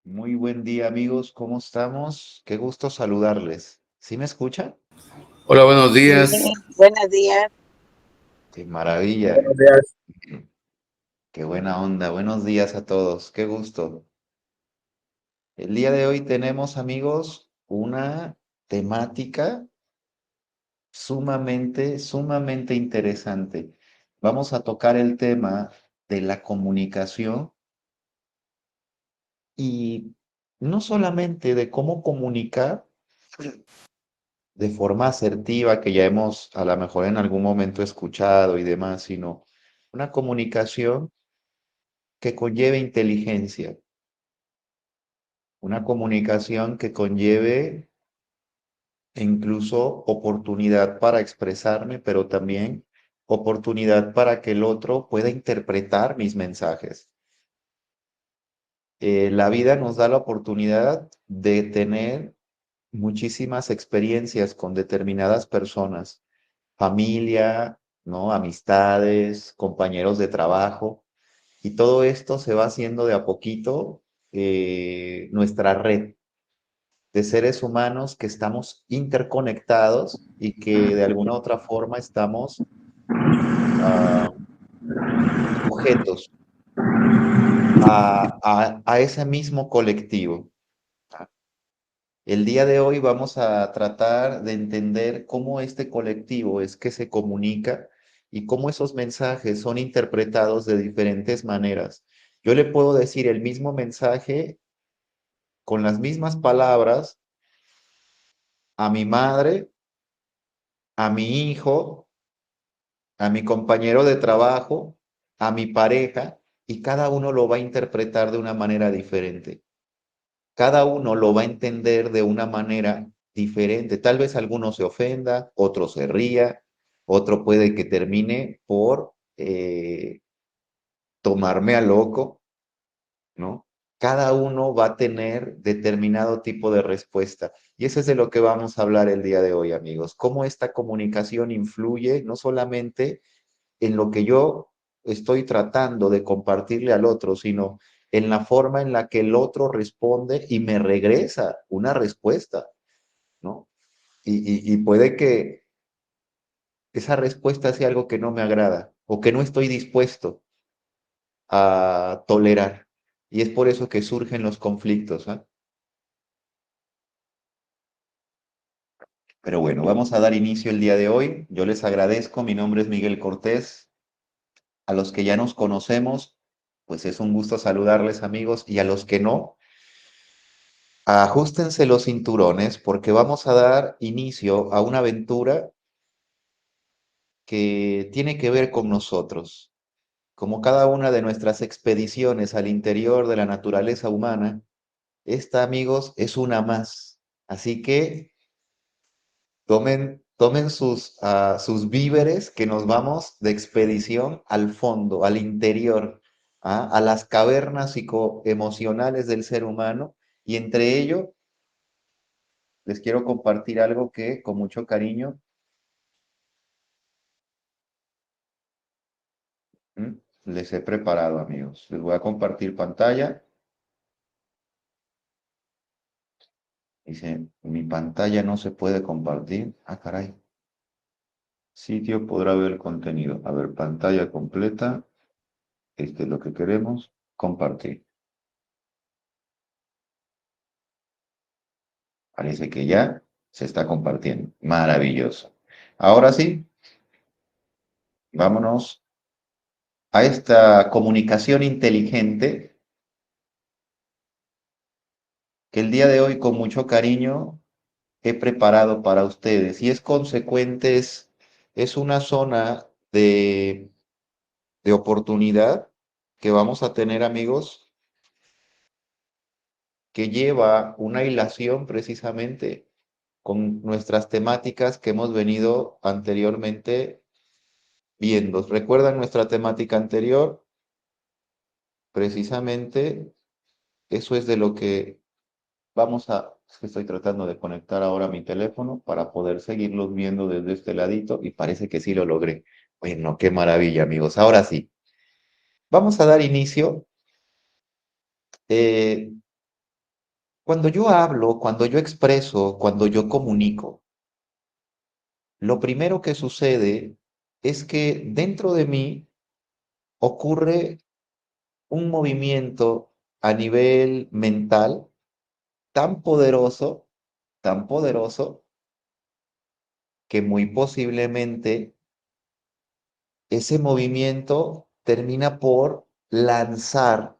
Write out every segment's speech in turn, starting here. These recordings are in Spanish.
Muy buen día, amigos. ¿Cómo estamos? Qué gusto saludarles. ¿Sí me escuchan? Hola, buenos Sí, días. buenos días. Qué maravilla. Buenos días. Qué buena onda. Buenos días a todos. Qué gusto. El día de hoy tenemos, amigos, una temática sumamente interesante. Vamos a tocar el tema de la comunicación y no solamente de cómo comunicar de forma asertiva que ya hemos a lo mejor en algún momento escuchado y demás, sino una comunicación que conlleve inteligencia, una comunicación que conlleve incluso oportunidad para expresarme, pero también oportunidad para que el otro pueda interpretar mis mensajes. La vida nos da la oportunidad de tener muchísimas experiencias con determinadas personas, familia, ¿no? Amistades, compañeros de trabajo, y todo esto se va haciendo de a poquito nuestra red de seres humanos que estamos interconectados y que de alguna otra forma estamos ah, sujetos a ese mismo colectivo. El día de hoy vamos a tratar de entender cómo este colectivo es que se comunica y cómo esos mensajes son interpretados de diferentes maneras. Yo le puedo decir el mismo mensaje con las mismas palabras a mi madre, a mi hijo, a mi compañero de trabajo, a mi pareja, y cada uno lo va a interpretar de una manera diferente. Cada uno lo va a entender de una manera diferente. Tal vez alguno se ofenda, otro se ría, otro puede que termine por tomarme a loco, ¿no? Cada uno va a tener determinado tipo de respuesta. Y eso es de lo que vamos a hablar el día de hoy, amigos. Cómo esta comunicación influye no solamente en lo que yo estoy tratando de compartirle al otro, sino en la forma en la que el otro responde y me regresa una respuesta, ¿no? Y puede que esa respuesta sea algo que no me agrada o que no estoy dispuesto a tolerar. Y es por eso que surgen los conflictos, ¿ah? Pero bueno, vamos a dar inicio el día de hoy. Yo les agradezco. Mi nombre es Miguel Cortés. A los que ya nos conocemos, pues es un gusto saludarles, amigos. Y a los que no, ajustense los cinturones porque vamos a dar inicio a una aventura que tiene que ver con nosotros. Como cada una de nuestras expediciones al interior de la naturaleza humana, esta, amigos, es una más. Así que tomen sus víveres que nos vamos de expedición al fondo, al interior, ¿ah? A las cavernas psicoemocionales del ser humano. Y entre ello, les quiero compartir algo que con mucho cariño les he preparado, amigos. Les voy a compartir pantalla. Dice, mi pantalla no se puede compartir. Ah, caray. Sitio podrá ver el contenido. A ver, pantalla completa. Este es lo que queremos. Compartir. Parece que ya se está compartiendo. Maravilloso. Ahora sí, vámonos a esta comunicación inteligente que el día de hoy con mucho cariño he preparado para ustedes y es consecuente, es una zona de oportunidad que vamos a tener, amigos, que lleva una hilación precisamente con nuestras temáticas que hemos venido anteriormente viendo. ¿Recuerdan nuestra temática anterior? Precisamente eso es de lo que vamos a... Es que estoy tratando de conectar ahora mi teléfono para poder seguirlos viendo desde este ladito y parece que sí lo logré. Bueno, qué maravilla, amigos. Ahora sí, vamos a dar inicio. eh, Cuando yo hablo, cuando yo expreso, cuando yo comunico, lo primero que sucede es que dentro de mí ocurre un movimiento a nivel mental tan poderoso, que muy posiblemente ese movimiento termina por lanzar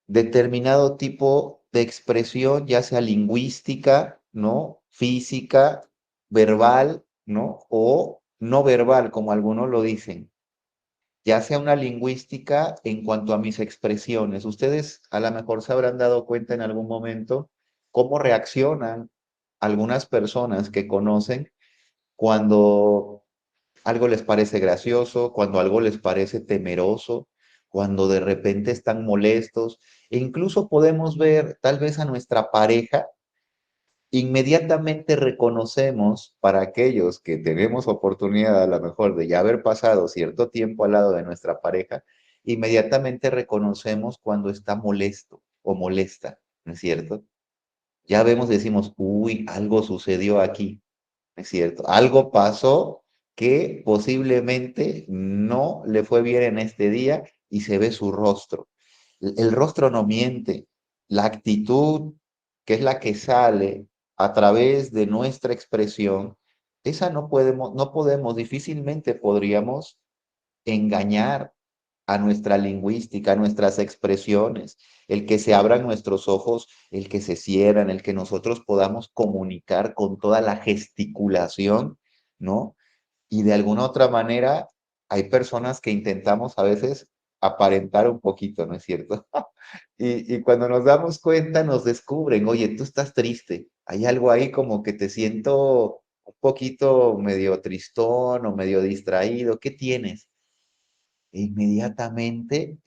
determinado tipo de expresión, ya sea lingüística, ¿no? Física, verbal, ¿no? O no verbal, como algunos lo dicen, ya sea una lingüística en cuanto a mis expresiones. Ustedes a lo mejor se habrán dado cuenta en algún momento cómo reaccionan algunas personas que conocen cuando algo les parece gracioso, cuando algo les parece temeroso, cuando de repente están molestos, e incluso podemos ver tal vez a nuestra pareja, inmediatamente reconocemos para aquellos que tenemos oportunidad a lo mejor de ya haber pasado cierto tiempo al lado de nuestra pareja, inmediatamente reconocemos cuando está molesto o molesta, ¿no es cierto? Ya vemos, decimos, uy, algo sucedió aquí. Es cierto, algo pasó que posiblemente no le fue bien en este día y se ve su rostro. El rostro no miente, la actitud, que es la que sale a través de nuestra expresión, esa no podemos, difícilmente podríamos engañar a nuestra lingüística, a nuestras expresiones, el que se abran nuestros ojos, el que se cierran, el que nosotros podamos comunicar con toda la gesticulación, ¿no? Y de alguna otra manera, hay personas que intentamos a veces aparentar un poquito, ¿no es cierto? Y cuando nos damos cuenta, nos descubren, oye, tú estás triste, hay algo ahí como que te siento un poquito medio tristón o medio distraído, ¿qué tienes? E inmediatamente,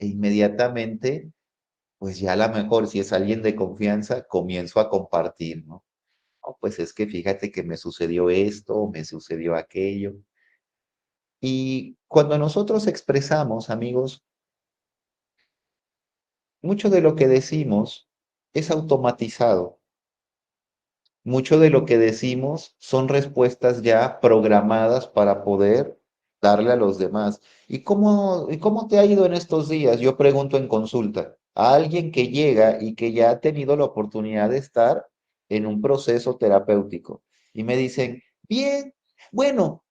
pues ya a la mejor, si es alguien de confianza, comienzo a compartir, ¿no? "No, pues es que fíjate que me sucedió esto, me sucedió aquello". Y cuando nosotros expresamos, amigos, mucho de lo que decimos es automatizado. Mucho de lo que decimos son respuestas ya programadas para poder darle a los demás. ¿Y cómo te ha ido en estos días? Yo pregunto en consulta a alguien que llega y que ya ha tenido la oportunidad de estar en un proceso terapéutico y me dicen, bien, bueno,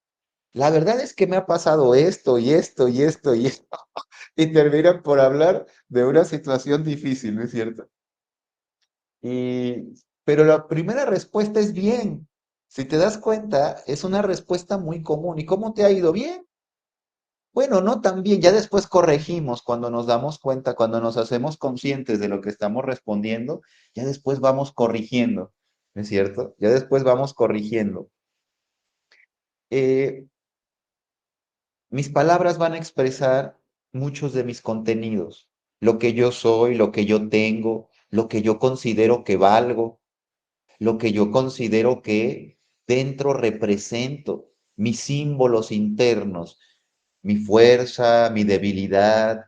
la verdad es que me ha pasado esto y esto y esto y esto y terminan por hablar de una situación difícil, ¿no es cierto? Pero la primera respuesta es bien. Si te das cuenta, es una respuesta muy común. ¿Y cómo te ha ido? Bien. Bueno, no tan bien. Ya después corregimos cuando nos damos cuenta, cuando nos hacemos conscientes de lo que estamos respondiendo, ya después vamos corrigiendo, ¿no es cierto? Ya después vamos corrigiendo. Eh, Mis palabras van a expresar muchos de mis contenidos, lo que yo soy, lo que yo tengo, lo que yo considero que valgo, lo que yo considero que dentro represento, mis símbolos internos, mi fuerza, mi debilidad,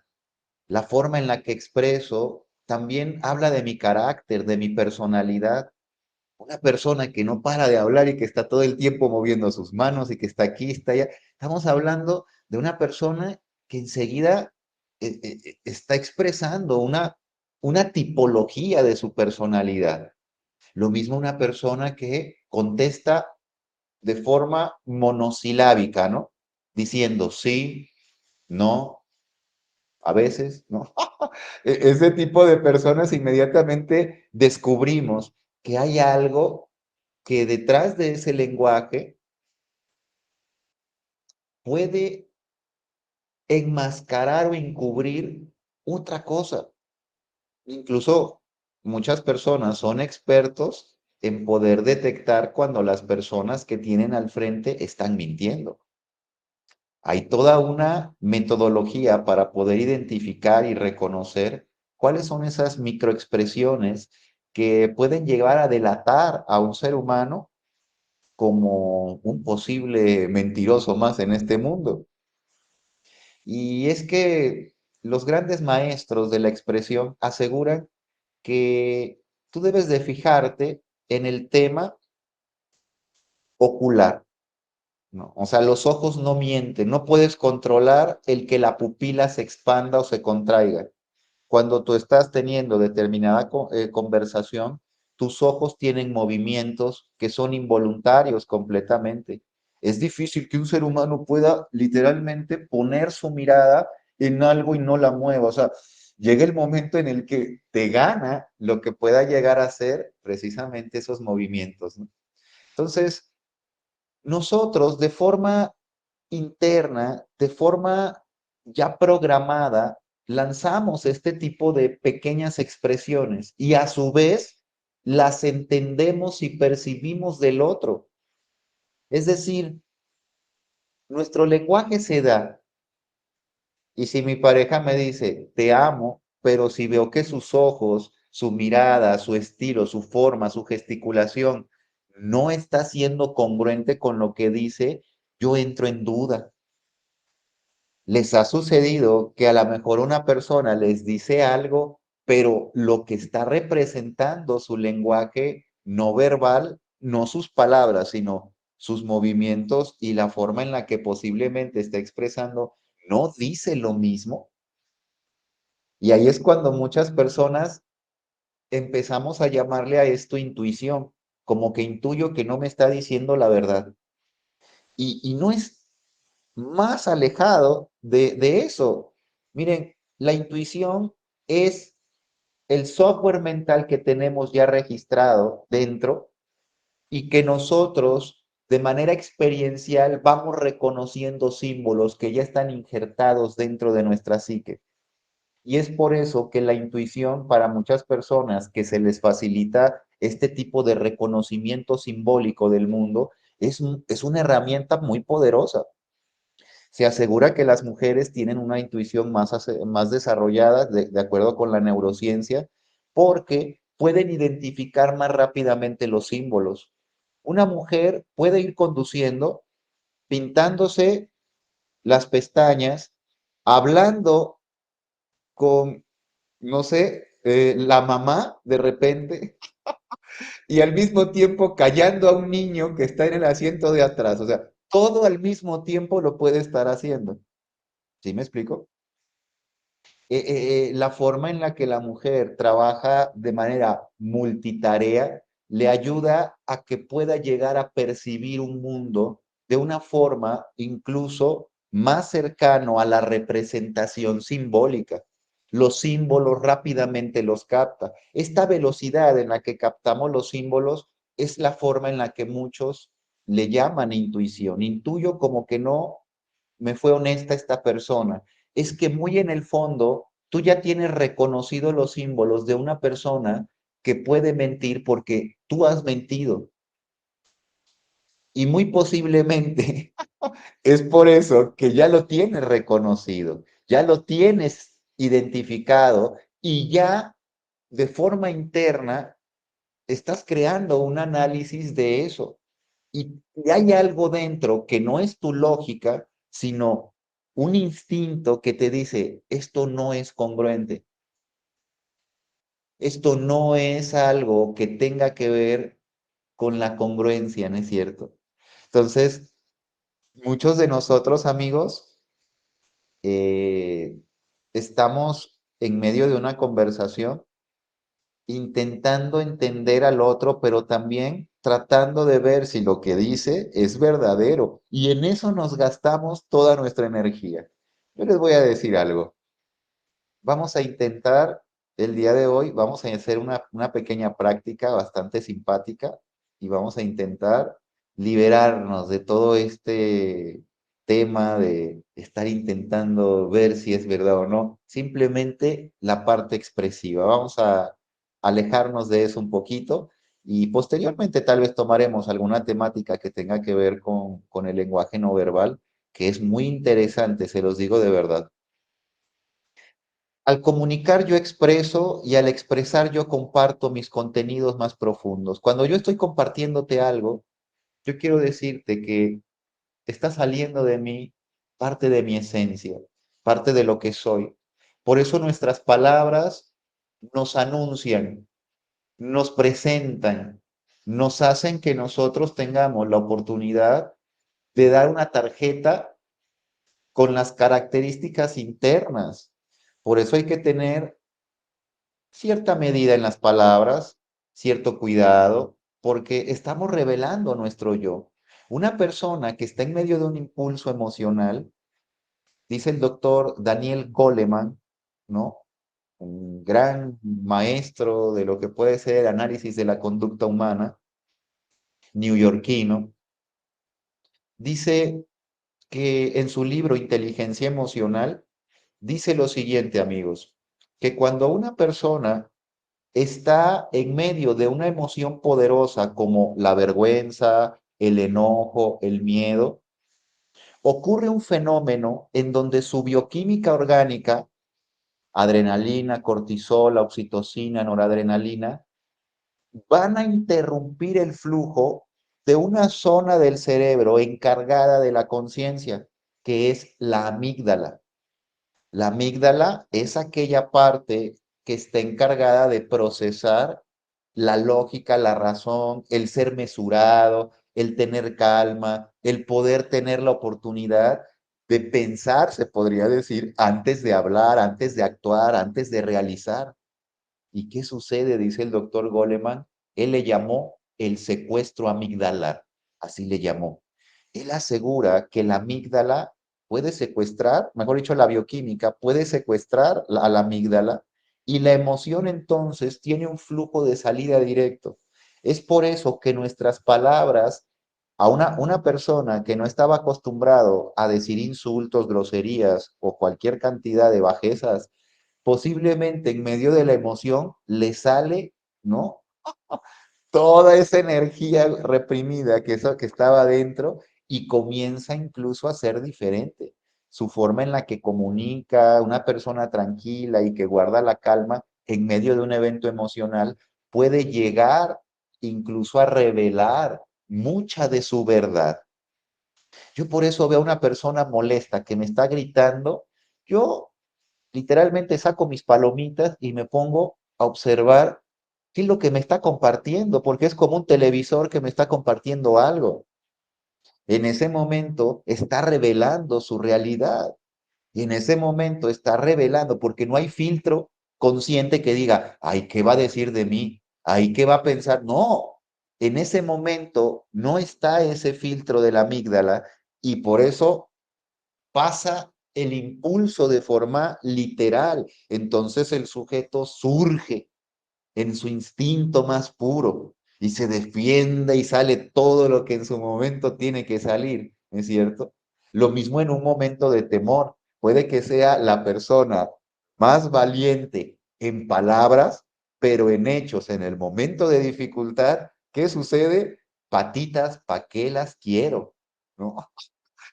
la forma en la que expreso, también habla de mi carácter, de mi personalidad. Una persona que no para de hablar y que está todo el tiempo moviendo sus manos y que está aquí, está allá. Estamos hablando de una persona que enseguida está expresando una tipología de su personalidad. Lo mismo una persona que contesta de forma monosilábica, ¿no? Diciendo sí, no, a veces, ¿no? Ese tipo de personas inmediatamente descubrimos que hay algo que detrás de ese lenguaje puede enmascarar o encubrir otra cosa. Incluso muchas personas son expertos en poder detectar cuando las personas que tienen al frente están mintiendo. Hay toda una metodología para poder identificar y reconocer cuáles son esas microexpresiones que pueden llegar a delatar a un ser humano como un posible mentiroso más en este mundo. Y es que los grandes maestros de la expresión aseguran que tú debes de fijarte en el tema ocular, ¿no? O sea, los ojos no mienten, no puedes controlar el que la pupila se expanda o se contraiga. Cuando tú estás teniendo determinada conversación, tus ojos tienen movimientos que son involuntarios completamente. Es difícil que un ser humano pueda literalmente poner su mirada en algo y no la mueva. O sea, llega el momento en el que te gana lo que pueda llegar a ser precisamente esos movimientos, ¿no? Entonces, nosotros de forma interna, de forma ya programada, lanzamos este tipo de pequeñas expresiones y a su vez las entendemos y percibimos del otro. Es decir, nuestro lenguaje se da y si mi pareja me dice, te amo, pero si veo que sus ojos, su mirada, su estilo, su forma, su gesticulación no está siendo congruente con lo que dice, yo entro en duda. ¿Les ha sucedido que a lo mejor una persona les dice algo, pero lo que está representando su lenguaje no verbal, no sus palabras, sino sus movimientos y la forma en la que posiblemente está expresando, no dice lo mismo? Y ahí es cuando muchas personas empezamos a llamarle a esto intuición, como que intuyo que no me está diciendo la verdad. Y no es más alejado de eso. Miren, la intuición es el software mental que tenemos ya registrado dentro y que nosotros de manera experiencial vamos reconociendo símbolos que ya están injertados dentro de nuestra psique. Y es por eso que la intuición para muchas personas que se les facilita este tipo de reconocimiento simbólico del mundo es una herramienta muy poderosa. Se asegura que las mujeres tienen una intuición más desarrollada, de acuerdo con la neurociencia, porque pueden identificar más rápidamente los símbolos. Una mujer puede ir conduciendo, pintándose las pestañas, hablando con, no sé, la mamá de repente, y al mismo tiempo callando a un niño que está en el asiento de atrás. O sea, todo al mismo tiempo lo puede estar haciendo. ¿Sí me explico? La forma en la que la mujer trabaja de manera multitarea le ayuda a que pueda llegar a percibir un mundo de una forma incluso más cercano a la representación simbólica. Los símbolos rápidamente los capta. Esta velocidad en la que captamos los símbolos es la forma en la que muchos le llaman intuición. Intuyo como que no me fue honesta esta persona. Es que muy en el fondo tú ya tienes reconocido los símbolos de una persona que puede mentir porque tú has mentido. Y muy posiblemente es por eso que ya lo tienes reconocido, ya lo tienes identificado y ya de forma interna estás creando un análisis de eso. Y hay algo dentro que no es tu lógica, sino un instinto que te dice, esto no es congruente, esto no es algo que tenga que ver con la congruencia, ¿no es cierto? Entonces, muchos de nosotros, amigos, eh, estamos en medio de una conversación intentando entender al otro, pero también tratando de ver si lo que dice es verdadero. Y en eso nos gastamos toda nuestra energía. Yo les voy a decir algo. Vamos a intentar el día de hoy, vamos a hacer una pequeña práctica bastante simpática y vamos a intentar liberarnos de todo este tema de estar intentando ver si es verdad o no, simplemente la parte expresiva. Vamos a alejarnos de eso un poquito y posteriormente tal vez tomaremos alguna temática que tenga que ver con el lenguaje no verbal, que es muy interesante, se los digo de verdad. Al comunicar yo expreso y al expresar yo comparto mis contenidos más profundos. Cuando yo estoy compartiéndote algo, yo quiero decirte que está saliendo de mí parte de mi esencia, parte de lo que soy. Por eso nuestras palabras nos anuncian, nos presentan, nos hacen que nosotros tengamos la oportunidad de dar una tarjeta con las características internas. Por eso hay que tener cierta medida en las palabras, cierto cuidado, porque estamos revelando nuestro yo. Una persona que está en medio de un impulso emocional, dice el doctor Daniel Goleman, ¿no? Un gran maestro de lo que puede ser el análisis de la conducta humana, neoyorquino, dice que en su libro Inteligencia Emocional, dice lo siguiente, amigos, que cuando una persona está en medio de una emoción poderosa como la vergüenza, el enojo, el miedo, ocurre un fenómeno en donde su bioquímica orgánica, adrenalina, cortisol, oxitocina, noradrenalina, van a interrumpir el flujo de una zona del cerebro encargada de la conciencia, que es la amígdala. La amígdala es aquella parte que está encargada de procesar la lógica, la razón, el ser mesurado, el tener calma, el poder tener la oportunidad de pensar, se podría decir, antes de hablar, antes de actuar, antes de realizar. ¿Y qué sucede? Dice el doctor Goleman. Él le llamó el secuestro amigdalar, así le llamó. Él asegura que la amígdala puede secuestrar, mejor dicho, la bioquímica puede secuestrar a la amígdala y la emoción entonces tiene un flujo de salida directo. Es por eso que nuestras palabras a una persona que no estaba acostumbrado a decir insultos, groserías o cualquier cantidad de bajezas, posiblemente en medio de la emoción le sale, ¿no? Toda esa energía reprimida que estaba dentro y comienza incluso a ser diferente. Su forma en la que comunica, una persona tranquila y que guarda la calma en medio de un evento emocional, puede llegar incluso a revelar mucha de su verdad. Yo por eso veo a una persona molesta que me está gritando, yo literalmente saco mis palomitas y me pongo a observar qué es lo que me está compartiendo, porque es como un televisor que me está compartiendo algo. En ese momento está revelando su realidad y en ese momento está revelando, porque no hay filtro consciente que diga, ay, ¿qué va a decir de mí? Ay, ¿qué va a pensar? No, en ese momento no está ese filtro de la amígdala y por eso pasa el impulso de forma literal. Entonces el sujeto surge en su instinto más puro y se defiende y sale todo lo que en su momento tiene que salir, ¿es cierto? Lo mismo en un momento de temor. Puede que sea la persona más valiente en palabras, pero en hechos, en el momento de dificultad, ¿qué sucede? Patitas, ¿pa' qué las quiero? ¿No?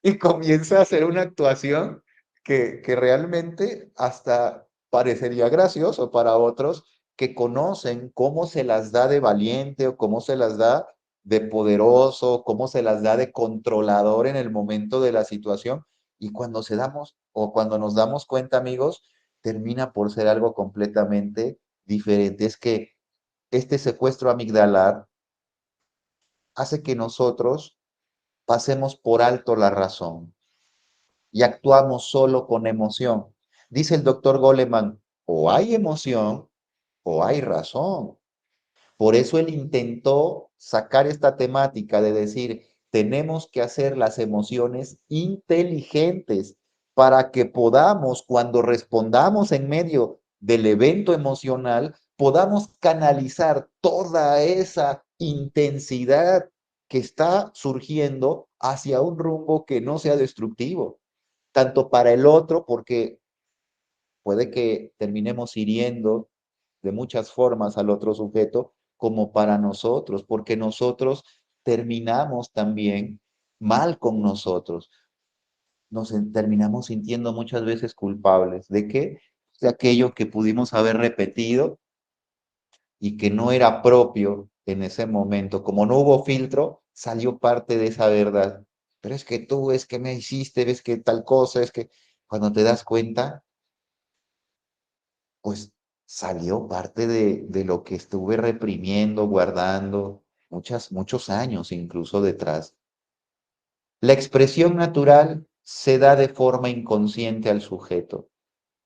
Y comienza a hacer una actuación que realmente hasta parecería gracioso para otros que conocen cómo se las da de valiente o cómo se las da de poderoso, cómo se las da de controlador en el momento de la situación. Y cuando se damos o cuando nos damos cuenta, amigos, termina por ser algo completamente diferente. Es que este secuestro amigdalar hace que nosotros pasemos por alto la razón y actuamos solo con emoción. Dice el doctor Goleman, o hay emoción o hay razón. Por eso él intentó sacar esta temática de decir, tenemos que hacer las emociones inteligentes para que podamos, cuando respondamos en medio del evento emocional, podamos canalizar toda esa intensidad que está surgiendo hacia un rumbo que no sea destructivo tanto para el otro, porque puede que terminemos hiriendo de muchas formas al otro sujeto, como para nosotros, porque nosotros terminamos también mal con nosotros. Terminamos sintiendo muchas veces culpables. ¿De qué? De aquello que pudimos haber repetido y que no era propio en ese momento. Como no hubo filtro, salió parte de esa verdad. Pero es que tú, es que me hiciste, ves que tal cosa, es que cuando te das cuenta, pues salió parte de lo que estuve reprimiendo, guardando, muchos años incluso detrás. La expresión natural se da de forma inconsciente al sujeto.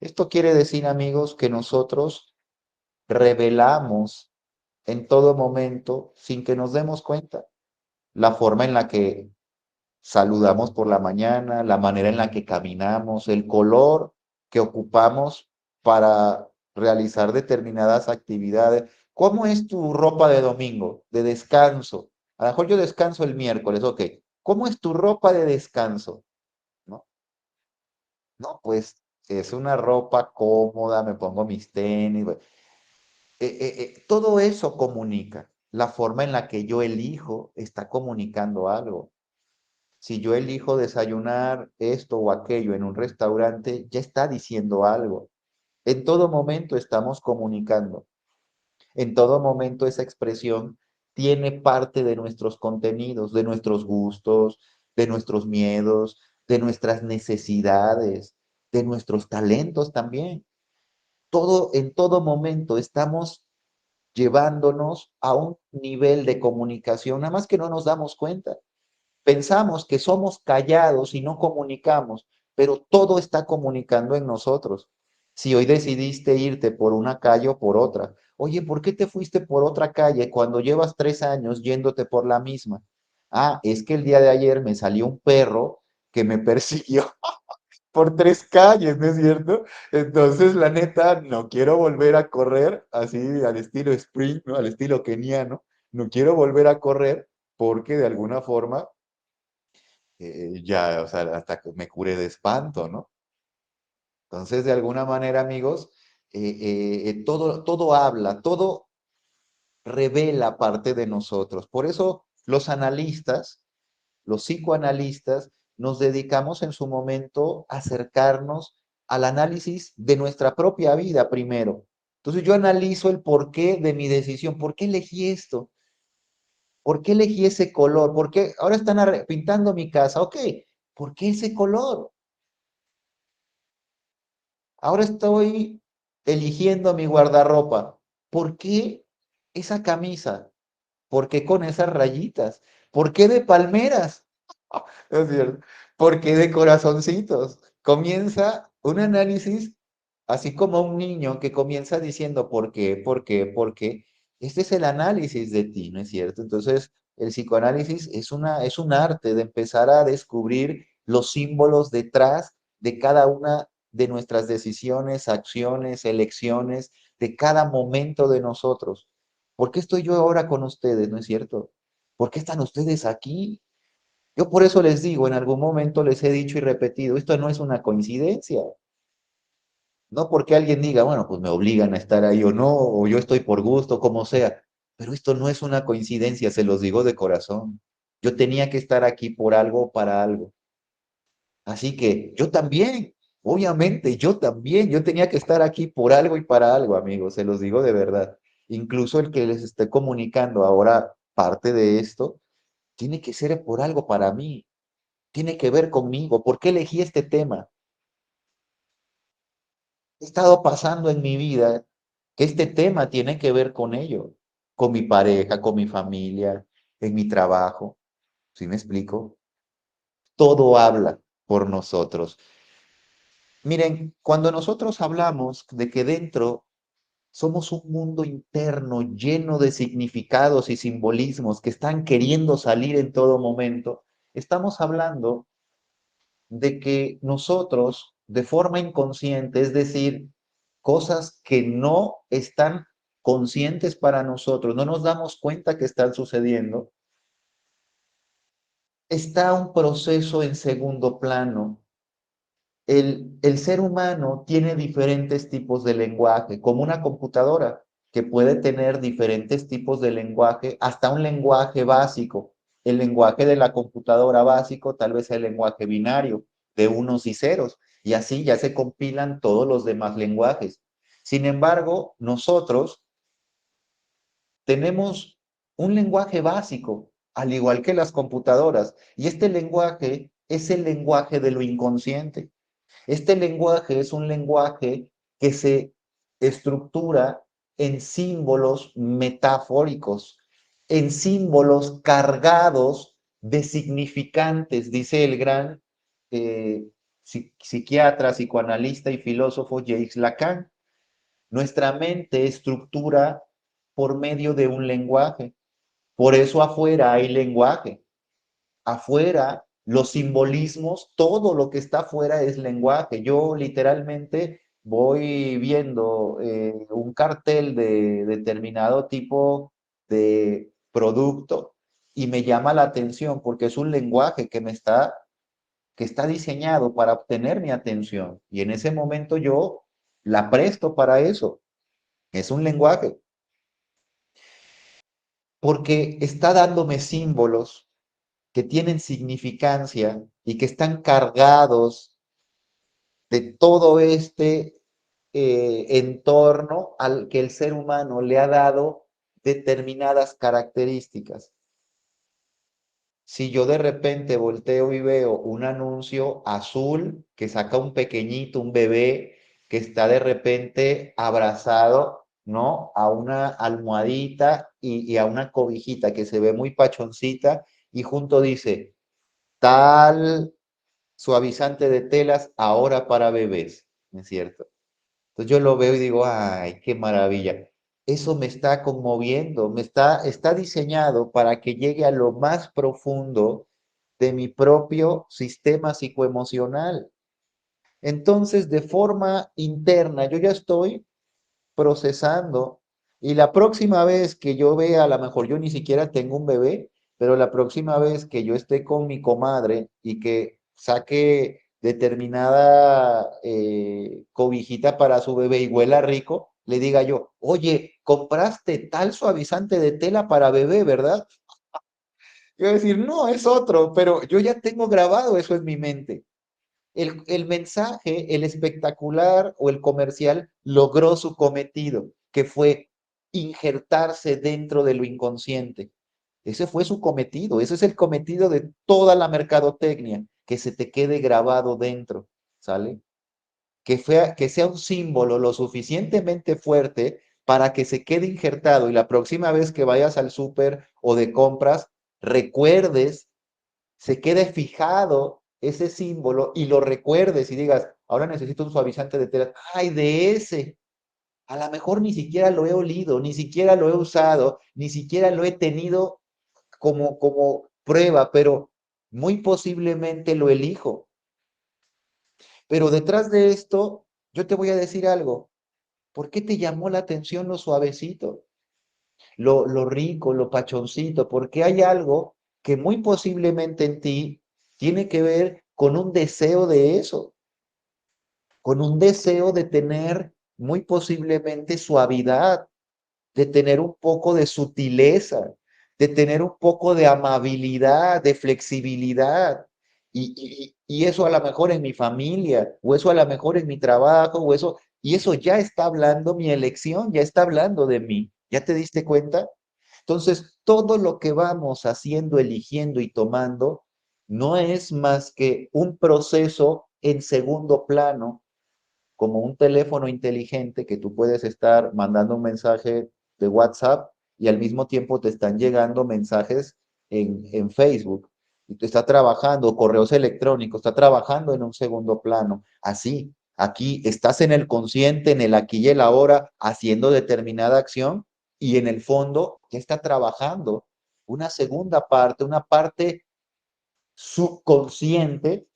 Esto quiere decir, amigos, que nosotros revelamos en todo momento, sin que nos demos cuenta, la forma en la que saludamos por la mañana, la manera en la que caminamos, el color que ocupamos para realizar determinadas actividades. ¿Cómo es tu ropa de domingo, de descanso? A lo mejor yo descanso el miércoles, ok. ¿Cómo es tu ropa de descanso? ¿No? No, pues es una ropa cómoda, me pongo mis tenis. Todo eso comunica. La forma en la que yo elijo está comunicando algo. Si yo elijo desayunar esto o aquello en un restaurante, ya está diciendo algo. En todo momento estamos comunicando. En todo momento esa expresión tiene parte de nuestros contenidos, de nuestros gustos, de nuestros miedos, de nuestras necesidades, de nuestros talentos también. Todo, en todo momento estamos llevándonos a un nivel de comunicación, nada más que no nos damos cuenta. Pensamos que somos callados y no comunicamos, pero todo está comunicando en nosotros. Si hoy decidiste irte por una calle o por otra, oye, ¿por qué te fuiste por otra calle cuando llevas 3 años yéndote por la misma? Ah, es que el día de ayer me salió un perro que me persiguió por 3 calles, ¿no es cierto? Entonces, la neta, no quiero volver a correr así al estilo sprint, ¿no? Al estilo keniano. No quiero volver a correr porque de alguna forma ya, o sea, hasta que me curé de espanto, ¿no? Entonces, de alguna manera, amigos, todo habla, todo revela parte de nosotros. Por eso los analistas, los psicoanalistas, nos dedicamos en su momento a acercarnos al análisis de nuestra propia vida primero. Entonces yo analizo el porqué de mi decisión, por qué elegí esto, por qué elegí ese color, por qué ahora están pintando mi casa, ok, ¿por qué ese color? Ahora estoy eligiendo mi guardarropa. ¿Por qué esa camisa? ¿Por qué con esas rayitas? ¿Por qué de palmeras? Es cierto. ¿Por qué de corazoncitos? Comienza un análisis así como un niño que comienza diciendo ¿por qué? ¿Por qué? ¿Por qué? Este es el análisis de ti, ¿no es cierto? Entonces, el psicoanálisis es un arte de empezar a descubrir los símbolos detrás de cada una de nuestras decisiones, acciones, elecciones, de cada momento de nosotros. ¿Por qué estoy yo ahora con ustedes, no es cierto? ¿Por qué están ustedes aquí? Yo por eso les digo, en algún momento les he dicho y repetido, esto no es una coincidencia. No porque alguien diga, bueno, pues me obligan a estar ahí o no, o yo estoy por gusto, como sea. Pero esto no es una coincidencia, se los digo de corazón. Yo tenía que estar aquí por algo o para algo. Así que yo también, obviamente, yo también, yo tenía que estar aquí por algo y para algo, amigos, se los digo de verdad. Incluso el que les esté comunicando ahora parte de esto, tiene que ser por algo para mí, tiene que ver conmigo. ¿Por qué elegí este tema? He estado pasando en mi vida que este tema tiene que ver con ello, con mi pareja, con mi familia, en mi trabajo. ¿Sí me explico? Todo habla por nosotros. Miren, cuando nosotros hablamos de que dentro somos un mundo interno lleno de significados y simbolismos que están queriendo salir en todo momento, estamos hablando de que nosotros, de forma inconsciente, es decir, cosas que no están conscientes para nosotros, no nos damos cuenta que están sucediendo, está un proceso en segundo plano. El ser humano tiene diferentes tipos de lenguaje, como una computadora que puede tener diferentes tipos de lenguaje, hasta un lenguaje básico. El lenguaje de la computadora básico tal vez es el lenguaje binario de unos y ceros, y así ya se compilan todos los demás lenguajes. Sin embargo, nosotros tenemos un lenguaje básico, al igual que las computadoras, y este lenguaje es el lenguaje de lo inconsciente. Este lenguaje es un lenguaje que se estructura en símbolos metafóricos, en símbolos cargados de significantes, dice el gran eh, psiquiatra, psicoanalista y filósofo Jacques Lacan. Nuestra mente estructura por medio de un lenguaje. Por eso afuera hay lenguaje. Afuera, los simbolismos, todo lo que está afuera es lenguaje. Yo literalmente voy viendo un cartel de determinado tipo de producto y me llama la atención porque es un lenguaje que está diseñado para obtener mi atención. Y en ese momento yo la presto para eso. Es un lenguaje porque está dándome símbolos que tienen significancia y que están cargados de todo este entorno al que el ser humano le ha dado determinadas características. Si yo de repente volteo y veo un anuncio azul que saca un pequeñito, un bebé que está de repente abrazado, ¿no? A una almohadita y a una cobijita que se ve muy pachoncita y junto dice, tal suavizante de telas ahora para bebés, ¿no es cierto? Entonces yo lo veo y digo, ay, qué maravilla. Eso me está conmoviendo, está diseñado para que llegue a lo más profundo de mi propio sistema psicoemocional. Entonces, de forma interna, yo ya estoy procesando. Y la próxima vez que yo vea, a lo mejor yo ni siquiera tengo un bebé, pero la próxima vez que yo esté con mi comadre y que saque determinada cobijita para su bebé y huela rico, le diga yo, oye, compraste tal suavizante de tela para bebé, ¿verdad? Yo voy a decir, no, es otro, pero yo ya tengo grabado eso en mi mente. El mensaje, el espectacular o el comercial logró su cometido, que fue injertarse dentro de lo inconsciente. Ese fue su cometido, ese es el cometido de toda la mercadotecnia, que se te quede grabado dentro, ¿sale? Que sea un símbolo lo suficientemente fuerte para que se quede injertado y la próxima vez que vayas al súper o de compras, recuerdes, se quede fijado ese símbolo y lo recuerdes y digas, ahora necesito un suavizante de tela. Ay, de ese. A lo mejor ni siquiera lo he olido, ni siquiera lo he usado, ni siquiera lo he tenido como prueba, pero muy posiblemente lo elijo. Pero detrás de esto, yo te voy a decir algo. ¿Por qué te llamó la atención lo suavecito, lo rico, lo pachoncito? Porque hay algo que muy posiblemente en ti tiene que ver con un deseo de eso, con un deseo de tener muy posiblemente suavidad, de tener un poco de sutileza, de tener un poco de amabilidad, de flexibilidad. Y eso a lo mejor en mi familia, o eso a lo mejor en mi trabajo, o eso, y eso ya está hablando mi elección, ya está hablando de mí. ¿Ya te diste cuenta? Entonces, todo lo que vamos haciendo, eligiendo y tomando no es más que un proceso en segundo plano como un teléfono inteligente que tú puedes estar mandando un mensaje de WhatsApp y al mismo tiempo te están llegando mensajes en Facebook. Y tú estás trabajando, correos electrónicos, está trabajando en un segundo plano. Así, aquí estás en el consciente, en el aquí y el ahora, haciendo determinada acción y en el fondo ya está trabajando una segunda parte, una parte subconsciente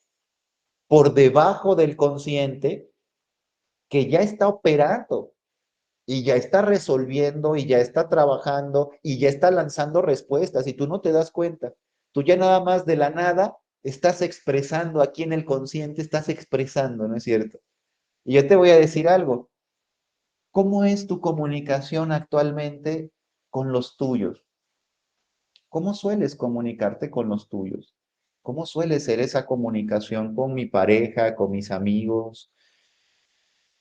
por debajo del consciente que ya está operando y ya está resolviendo y ya está trabajando y ya está lanzando respuestas y tú no te das cuenta. Tú ya nada más de la nada estás expresando aquí en el consciente, estás expresando, ¿no es cierto? Y yo te voy a decir algo. ¿Cómo es tu comunicación actualmente con los tuyos? ¿Cómo sueles comunicarte con los tuyos? ¿Cómo suele ser esa comunicación con mi pareja, con mis amigos?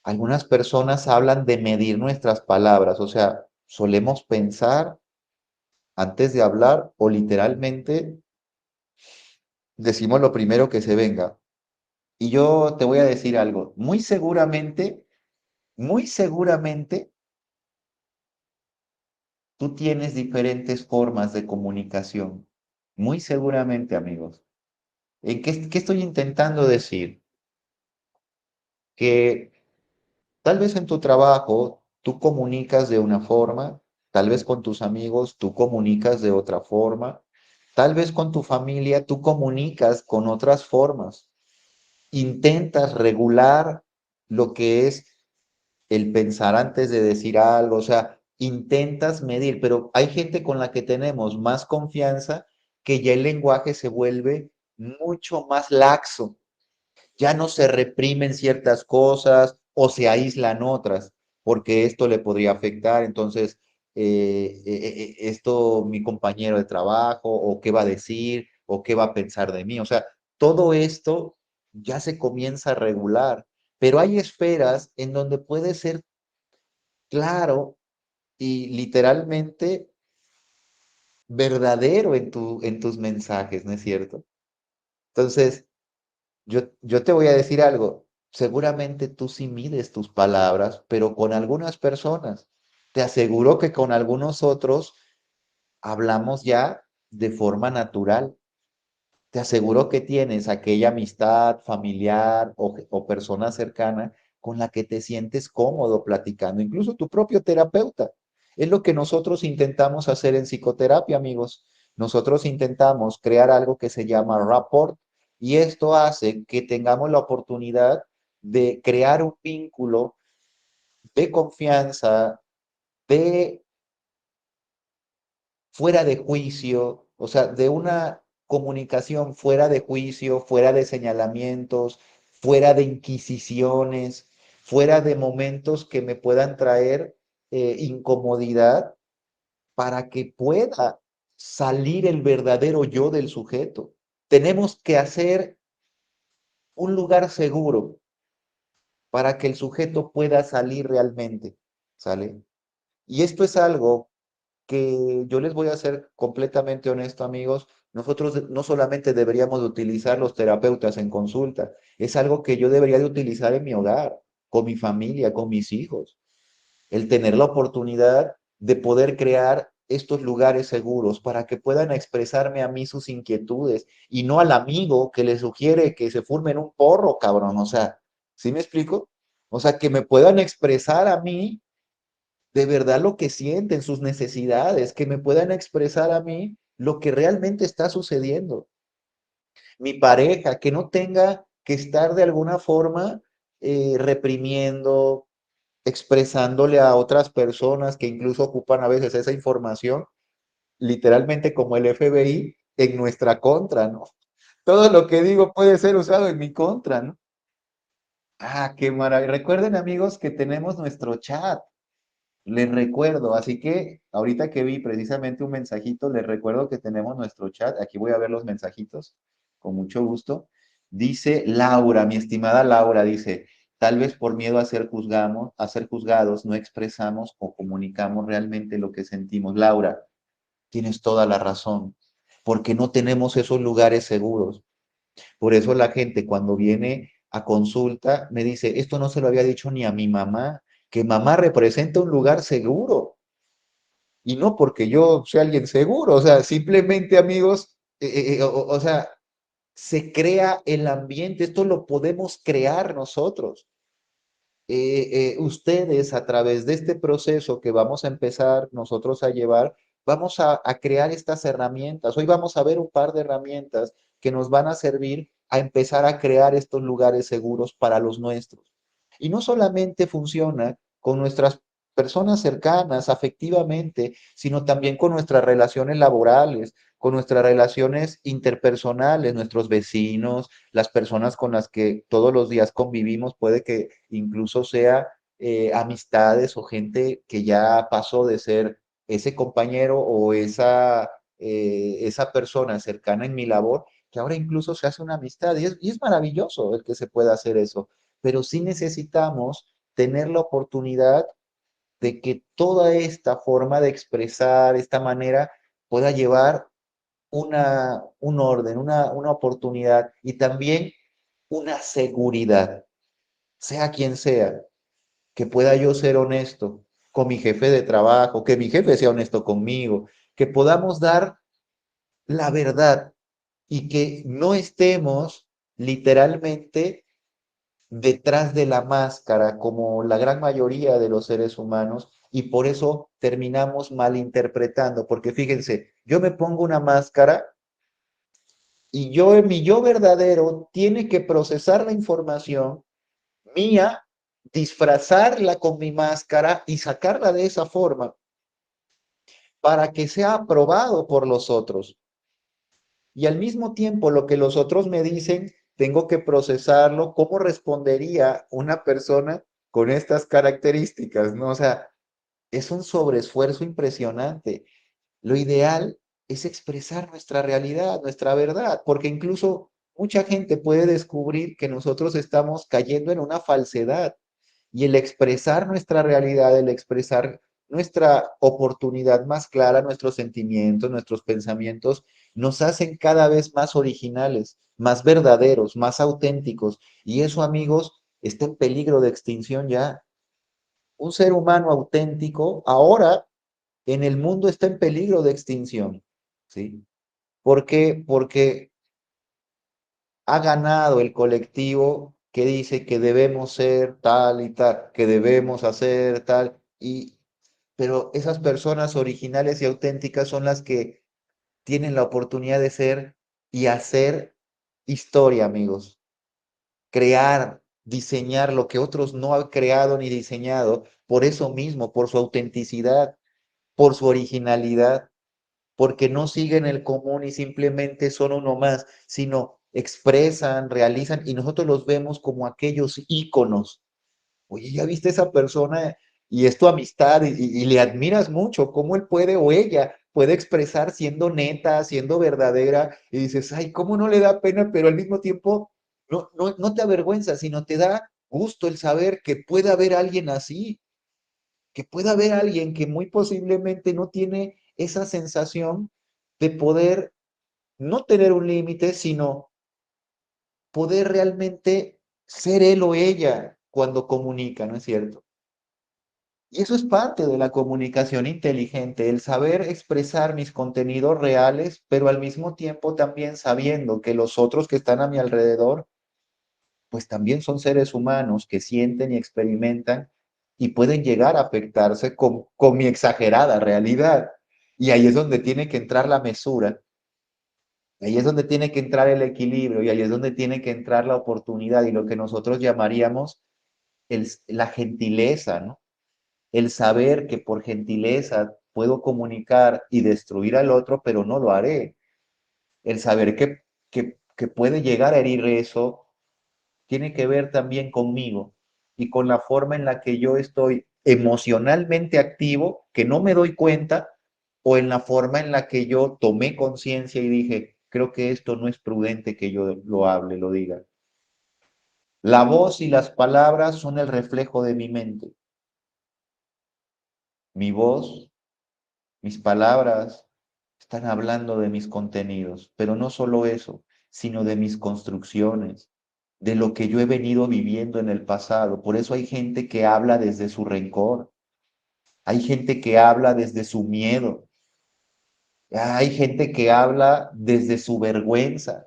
Algunas personas hablan de medir nuestras palabras, o sea, solemos pensar antes de hablar o literalmente decimos lo primero que se venga. Y yo te voy a decir algo, muy seguramente muy seguramente tú tienes diferentes formas de comunicación. Muy seguramente, amigos. ¿Qué estoy intentando decir? Que tal vez en tu trabajo tú comunicas de una forma, tal vez con tus amigos tú comunicas de otra forma, tal vez con tu familia tú comunicas con otras formas. Intentas regular lo que es el pensar antes de decir algo, o sea, intentas medir, pero hay gente con la que tenemos más confianza que ya el lenguaje se vuelve mucho más laxo, ya no se reprimen ciertas cosas o se aíslan otras, porque esto le podría afectar, entonces, esto mi compañero de trabajo, o qué va a decir, o qué va a pensar de mí, o sea, todo esto ya se comienza a regular, pero hay esferas en donde puede ser claro y literalmente verdadero en tus mensajes, ¿no es cierto? Entonces, yo te voy a decir algo, seguramente tú sí mides tus palabras, pero con algunas personas. Te aseguro que con algunos otros hablamos ya de forma natural. Te aseguro que tienes aquella amistad familiar o persona cercana con la que te sientes cómodo platicando, incluso tu propio terapeuta. Es lo que nosotros intentamos hacer en psicoterapia, amigos. Nosotros intentamos crear algo que se llama rapport y esto hace que tengamos la oportunidad de crear un vínculo de confianza, de fuera de juicio, o sea, de una comunicación fuera de juicio, fuera de señalamientos, fuera de inquisiciones, fuera de momentos que me puedan traer incomodidad para que pueda salir el verdadero yo del sujeto. Tenemos que hacer un lugar seguro para que el sujeto pueda salir realmente, ¿sale? Y esto es algo que yo les voy a ser completamente honesto, amigos, nosotros no solamente deberíamos de utilizar los terapeutas en consulta, es algo que yo debería de utilizar en mi hogar, con mi familia, con mis hijos, el tener la oportunidad de poder crear estos lugares seguros para que puedan expresarme a mí sus inquietudes y no al amigo que le sugiere que se formen un porro, cabrón, o sea, ¿sí me explico? O sea, que me puedan expresar a mí de verdad lo que sienten, sus necesidades, que me puedan expresar a mí lo que realmente está sucediendo. Mi pareja, que no tenga que estar de alguna forma reprimiendo, expresándole a otras personas que incluso ocupan a veces esa información, literalmente como el FBI, en nuestra contra, ¿no? Todo lo que digo puede ser usado en mi contra, ¿no? Ah, qué maravilla. Recuerden, amigos, que tenemos nuestro chat. Les recuerdo, así que ahorita que vi precisamente un mensajito, les recuerdo que tenemos nuestro chat. Aquí voy a ver los mensajitos, con mucho gusto. Dice Laura, mi estimada Laura, dice, tal vez por miedo a ser juzgados, no expresamos o comunicamos realmente lo que sentimos. Laura, tienes toda la razón, porque no tenemos esos lugares seguros. Por eso la gente cuando viene a consulta me dice, esto no se lo había dicho ni a mi mamá, que mamá representa un lugar seguro. Y no porque yo sea alguien seguro, o sea, simplemente amigos, o sea, se crea el ambiente, esto lo podemos crear nosotros. Ustedes a través de este proceso que vamos a empezar nosotros a llevar, vamos a crear estas herramientas. Hoy vamos a ver un par de herramientas que nos van a servir a empezar a crear estos lugares seguros para los nuestros. Y no solamente funciona con nuestras personas cercanas afectivamente, sino también con nuestras relaciones laborales, con nuestras relaciones interpersonales, nuestros vecinos, las personas con las que todos los días convivimos, puede que incluso sea amistades o gente que ya pasó de ser ese compañero o esa persona cercana en mi labor, que ahora incluso se hace una amistad y es maravilloso el que se pueda hacer eso, pero sí necesitamos tener la oportunidad de que toda esta forma de expresar, esta manera, pueda llevar un orden, una oportunidad y también una seguridad, sea quien sea. que pueda yo ser honesto con mi jefe de trabajo, que mi jefe sea honesto conmigo, que podamos dar la verdad y que no estemos literalmente detrás de la máscara como la gran mayoría de los seres humanos y por eso terminamos malinterpretando, porque fíjense, yo me pongo una máscara y yo, mi yo verdadero, tiene que procesar la información mía, disfrazarla con mi máscara y sacarla de esa forma para que sea aprobado por los otros. Y al mismo tiempo, lo que los otros me dicen, tengo que procesarlo. ¿Cómo respondería una persona con estas características? ¿No? O sea, es un sobreesfuerzo impresionante. Lo ideal es expresar nuestra realidad, nuestra verdad, porque incluso mucha gente puede descubrir que nosotros estamos cayendo en una falsedad y el expresar nuestra realidad, el expresar nuestra oportunidad más clara, nuestros sentimientos, nuestros pensamientos, nos hacen cada vez más originales, más verdaderos, más auténticos. Y eso, amigos, está en peligro de extinción ya. Un ser humano auténtico ahora en el mundo está en peligro de extinción, ¿sí? ¿Por qué? Porque ha ganado el colectivo que dice que debemos ser tal y tal, que debemos hacer tal, pero esas personas originales y auténticas son las que tienen la oportunidad de ser y hacer historia, amigos. Crear, diseñar lo que otros no han creado ni diseñado, por eso mismo, por su autenticidad, por su originalidad, porque no siguen el común y simplemente son uno más, sino expresan, realizan y nosotros los vemos como aquellos íconos. Oye, ¿ya viste esa persona y es tu amistad y le admiras mucho cómo él puede o ella puede expresar siendo neta, siendo verdadera y dices, ay, cómo no le da pena, pero al mismo tiempo no te avergüenza, sino te da gusto el saber que puede haber alguien así, que pueda haber alguien que muy posiblemente no tiene esa sensación de poder no tener un límite, sino poder realmente ser él o ella cuando comunica, ¿no es cierto? Y eso es parte de la comunicación inteligente, el saber expresar mis contenidos reales, pero al mismo tiempo también sabiendo que los otros que están a mi alrededor, pues también son seres humanos que sienten y experimentan y pueden llegar a afectarse con mi exagerada realidad. Y ahí es donde tiene que entrar la mesura, ahí es donde tiene que entrar el equilibrio y ahí es donde tiene que entrar la oportunidad y lo que nosotros llamaríamos la gentileza, ¿no? El saber que por gentileza puedo comunicar y destruir al otro, pero no lo haré. El saber que puede llegar a herir eso tiene que ver también conmigo y con la forma en la que yo estoy emocionalmente activo, que no me doy cuenta, o en la forma en la que yo tomé conciencia y dije, creo que esto no es prudente que yo lo hable, lo diga. La voz y las palabras son el reflejo de mi mente. Mi voz, mis palabras están hablando de mis contenidos, pero no solo eso, sino de mis construcciones, de lo que yo he venido viviendo en el pasado. Por eso hay gente que habla desde su rencor, hay gente que habla desde su miedo, hay gente que habla desde su vergüenza,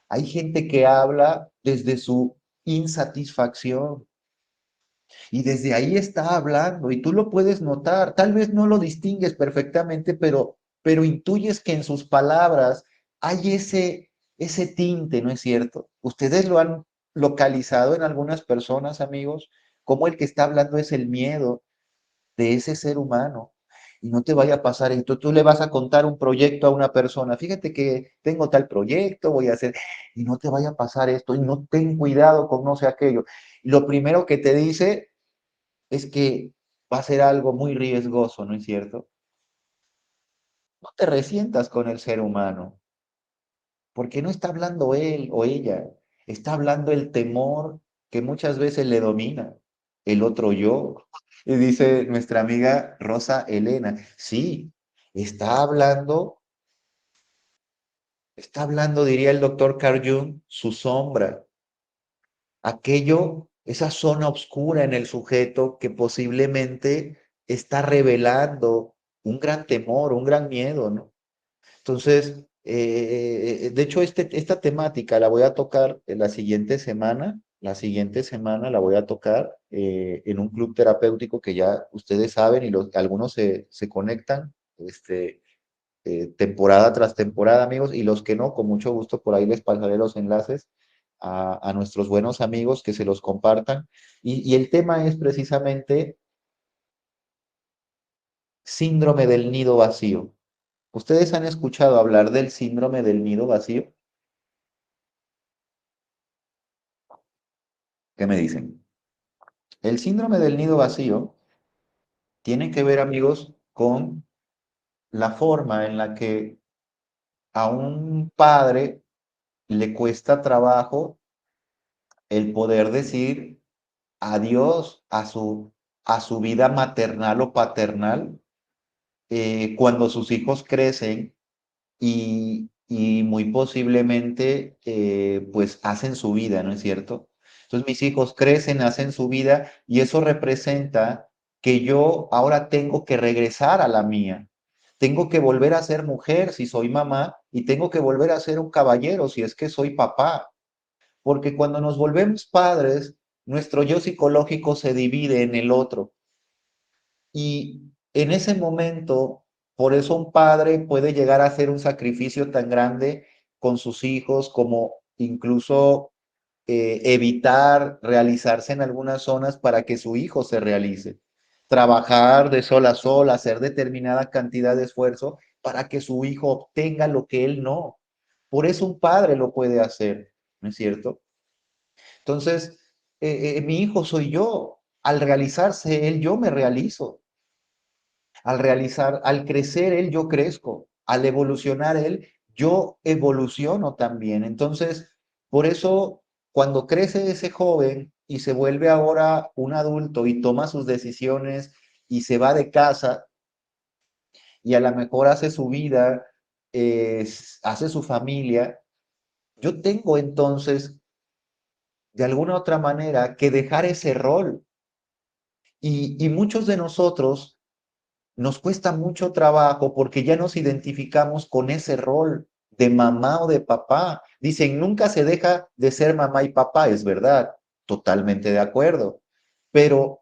hay gente que habla desde su insatisfacción. Y desde ahí está hablando y tú lo puedes notar. Tal vez no lo distingues perfectamente, pero intuyes que en sus palabras hay ese tinte, ¿no es cierto? Ustedes lo han localizado en algunas personas, amigos, como el que está hablando es el miedo de ese ser humano. Y no te vaya a pasar esto, tú le vas a contar un proyecto a una persona, fíjate que tengo tal proyecto, voy a hacer, y no te vaya a pasar esto, y no ten cuidado con no sé aquello. Y lo primero que te dice es que va a ser algo muy riesgoso, ¿no es cierto? No te resientas con el ser humano, porque no está hablando él o ella, está hablando el temor que muchas veces le domina, el otro yo. Y dice nuestra amiga Rosa Elena, sí, está hablando, diría el doctor Carl Jung, su sombra, aquello esa zona oscura en el sujeto que posiblemente está revelando un gran temor, un gran miedo, ¿no? Entonces, de hecho, esta temática la voy a tocar en la siguiente semana. La siguiente semana la voy a tocar en un club terapéutico que ya ustedes saben y algunos se conectan temporada tras temporada, amigos, y los que no, con mucho gusto por ahí les pasaré los enlaces a nuestros buenos amigos que se los compartan. Y el tema es precisamente síndrome del nido vacío. ¿Ustedes han escuchado hablar del síndrome del nido vacío? ¿Qué me dicen? El síndrome del nido vacío tiene que ver, amigos, con la forma en la que a un padre le cuesta trabajo el poder decir adiós a su vida maternal o paternal cuando sus hijos crecen y muy posiblemente pues hacen su vida, ¿no es cierto? Entonces mis hijos crecen, hacen su vida y eso representa que yo ahora tengo que regresar a la mía. Tengo que volver a ser mujer si soy mamá y tengo que volver a ser un caballero si es que soy papá. Porque cuando nos volvemos padres, nuestro yo psicológico se divide en el otro. Y en ese momento, por eso un padre puede llegar a hacer un sacrificio tan grande con sus hijos como incluso evitar realizarse en algunas zonas para que su hijo se realice. Trabajar de sol a sol, hacer determinada cantidad de esfuerzo para que su hijo obtenga lo que él no. Por eso un padre lo puede hacer, ¿no es cierto? Entonces, mi hijo soy yo. Al realizarse él, yo me realizo. Al crecer él, yo crezco. Al evolucionar él, yo evoluciono también. Entonces, por eso, cuando crece ese joven y se vuelve ahora un adulto y toma sus decisiones y se va de casa y a lo mejor hace su vida, hace su familia, yo tengo entonces, de alguna otra manera, que dejar ese rol. Y muchos de nosotros nos cuesta mucho trabajo porque ya nos identificamos con ese rol de mamá o de papá. Dicen, nunca se deja de ser mamá y papá, es verdad, totalmente de acuerdo. Pero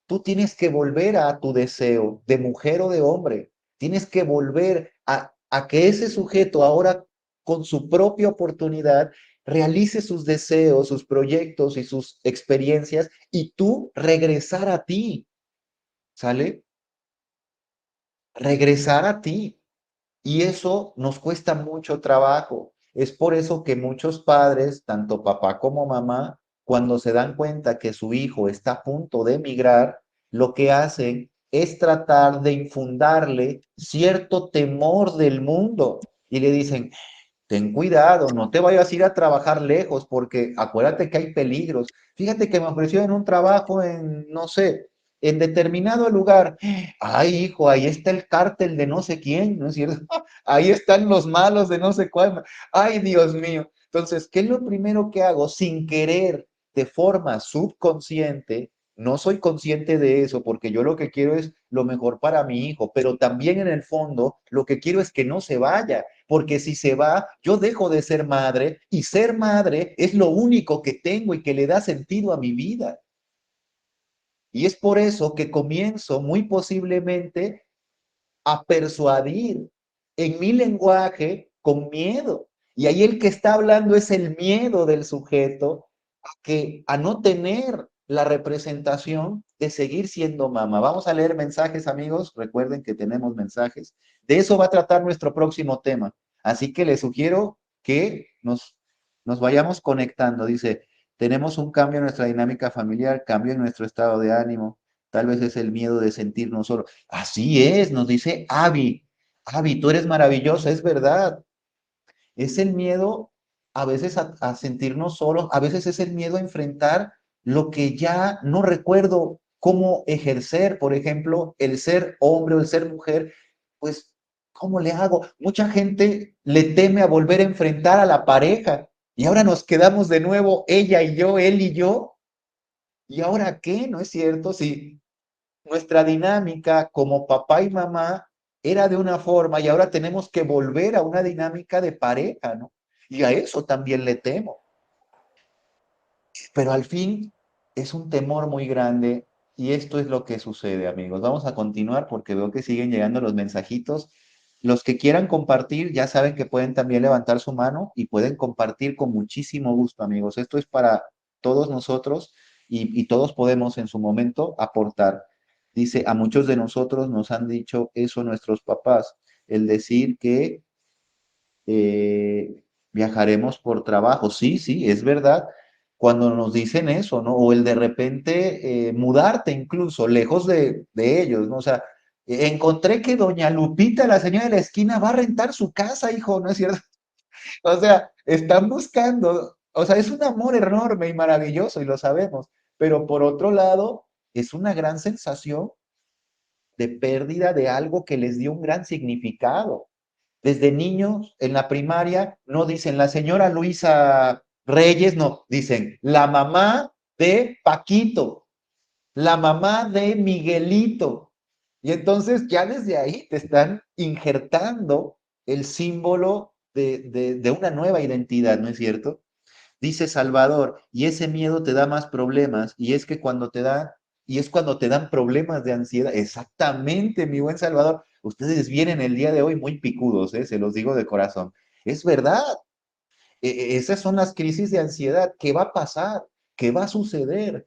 tú tienes que volver a tu deseo de mujer o de hombre. Tienes que volver a que ese sujeto ahora con su propia oportunidad realice sus deseos, sus proyectos y sus experiencias y tú regresar a ti, ¿sale? Regresar a ti. Y eso nos cuesta mucho trabajo. Es por eso que muchos padres, tanto papá como mamá, cuando se dan cuenta que su hijo está a punto de emigrar, lo que hacen es tratar de infundarle cierto temor del mundo y le dicen, ten cuidado, no te vayas a ir a trabajar lejos porque acuérdate que hay peligros. Fíjate que me ofrecieron un trabajo en, no sé, en determinado lugar. Ay, hijo, ahí está el cártel de no sé quién, ¿no es cierto? Ahí están los malos de no sé cuál. Ay, Dios mío. Entonces, ¿qué es lo primero que hago? Sin querer, de forma subconsciente, no soy consciente de eso porque yo lo que quiero es lo mejor para mi hijo, pero también en el fondo lo que quiero es que no se vaya, porque si se va, yo dejo de ser madre y ser madre es lo único que tengo y que le da sentido a mi vida. Y es por eso que comienzo muy posiblemente a persuadir en mi lenguaje con miedo. Y ahí el que está hablando es el miedo del sujeto a no tener la representación de seguir siendo mamá. Vamos a leer mensajes, amigos. Recuerden que tenemos mensajes. De eso va a tratar nuestro próximo tema. Así que les sugiero que nos vayamos conectando. Dice, tenemos un cambio en nuestra dinámica familiar, cambio en nuestro estado de ánimo. Tal vez es el miedo de sentirnos solos. Así es, nos dice Avi. Avi, tú eres maravillosa, es verdad. Es el miedo a veces a sentirnos solos, a veces es el miedo a enfrentar lo que ya no recuerdo cómo ejercer, por ejemplo, el ser hombre o el ser mujer, pues, ¿cómo le hago? Mucha gente le teme a volver a enfrentar a la pareja y ahora nos quedamos de nuevo ella y yo, él y yo. ¿Y ahora qué? ¿No es cierto? Si nuestra dinámica como papá y mamá era de una forma y ahora tenemos que volver a una dinámica de pareja, ¿no? Y a eso también le temo. Pero al fin es un temor muy grande y esto es lo que sucede, amigos. Vamos a continuar porque veo que siguen llegando los mensajitos. Los que quieran compartir ya saben que pueden también levantar su mano y pueden compartir con muchísimo gusto, amigos. Esto es para todos nosotros y todos podemos en su momento aportar. Dice, a muchos de nosotros nos han dicho eso nuestros papás, el decir que viajaremos por trabajo. Sí, sí, es verdad. Cuando nos dicen eso, ¿no? O el de repente mudarte incluso, lejos de ellos, ¿no? O sea, encontré que doña Lupita, la señora de la esquina, va a rentar su casa, hijo, ¿no es cierto? O sea, están buscando, o sea, es un amor enorme y maravilloso y lo sabemos, pero por otro lado, es una gran sensación de pérdida de algo que les dio un gran significado. Desde niños en la primaria no dicen la señora Luisa Reyes, no, dicen la mamá de Paquito, la mamá de Miguelito. Y entonces ya desde ahí te están injertando el símbolo de una nueva identidad, ¿no es cierto? Dice Salvador, y ese miedo te da más problemas, y es que cuando te da, y es cuando te dan problemas de ansiedad. Exactamente, mi buen Salvador. Ustedes vienen el día de hoy muy picudos, ¿eh? Se los digo de corazón. Es verdad, esas son las crisis de ansiedad. ¿Qué va a pasar? ¿Qué va a suceder?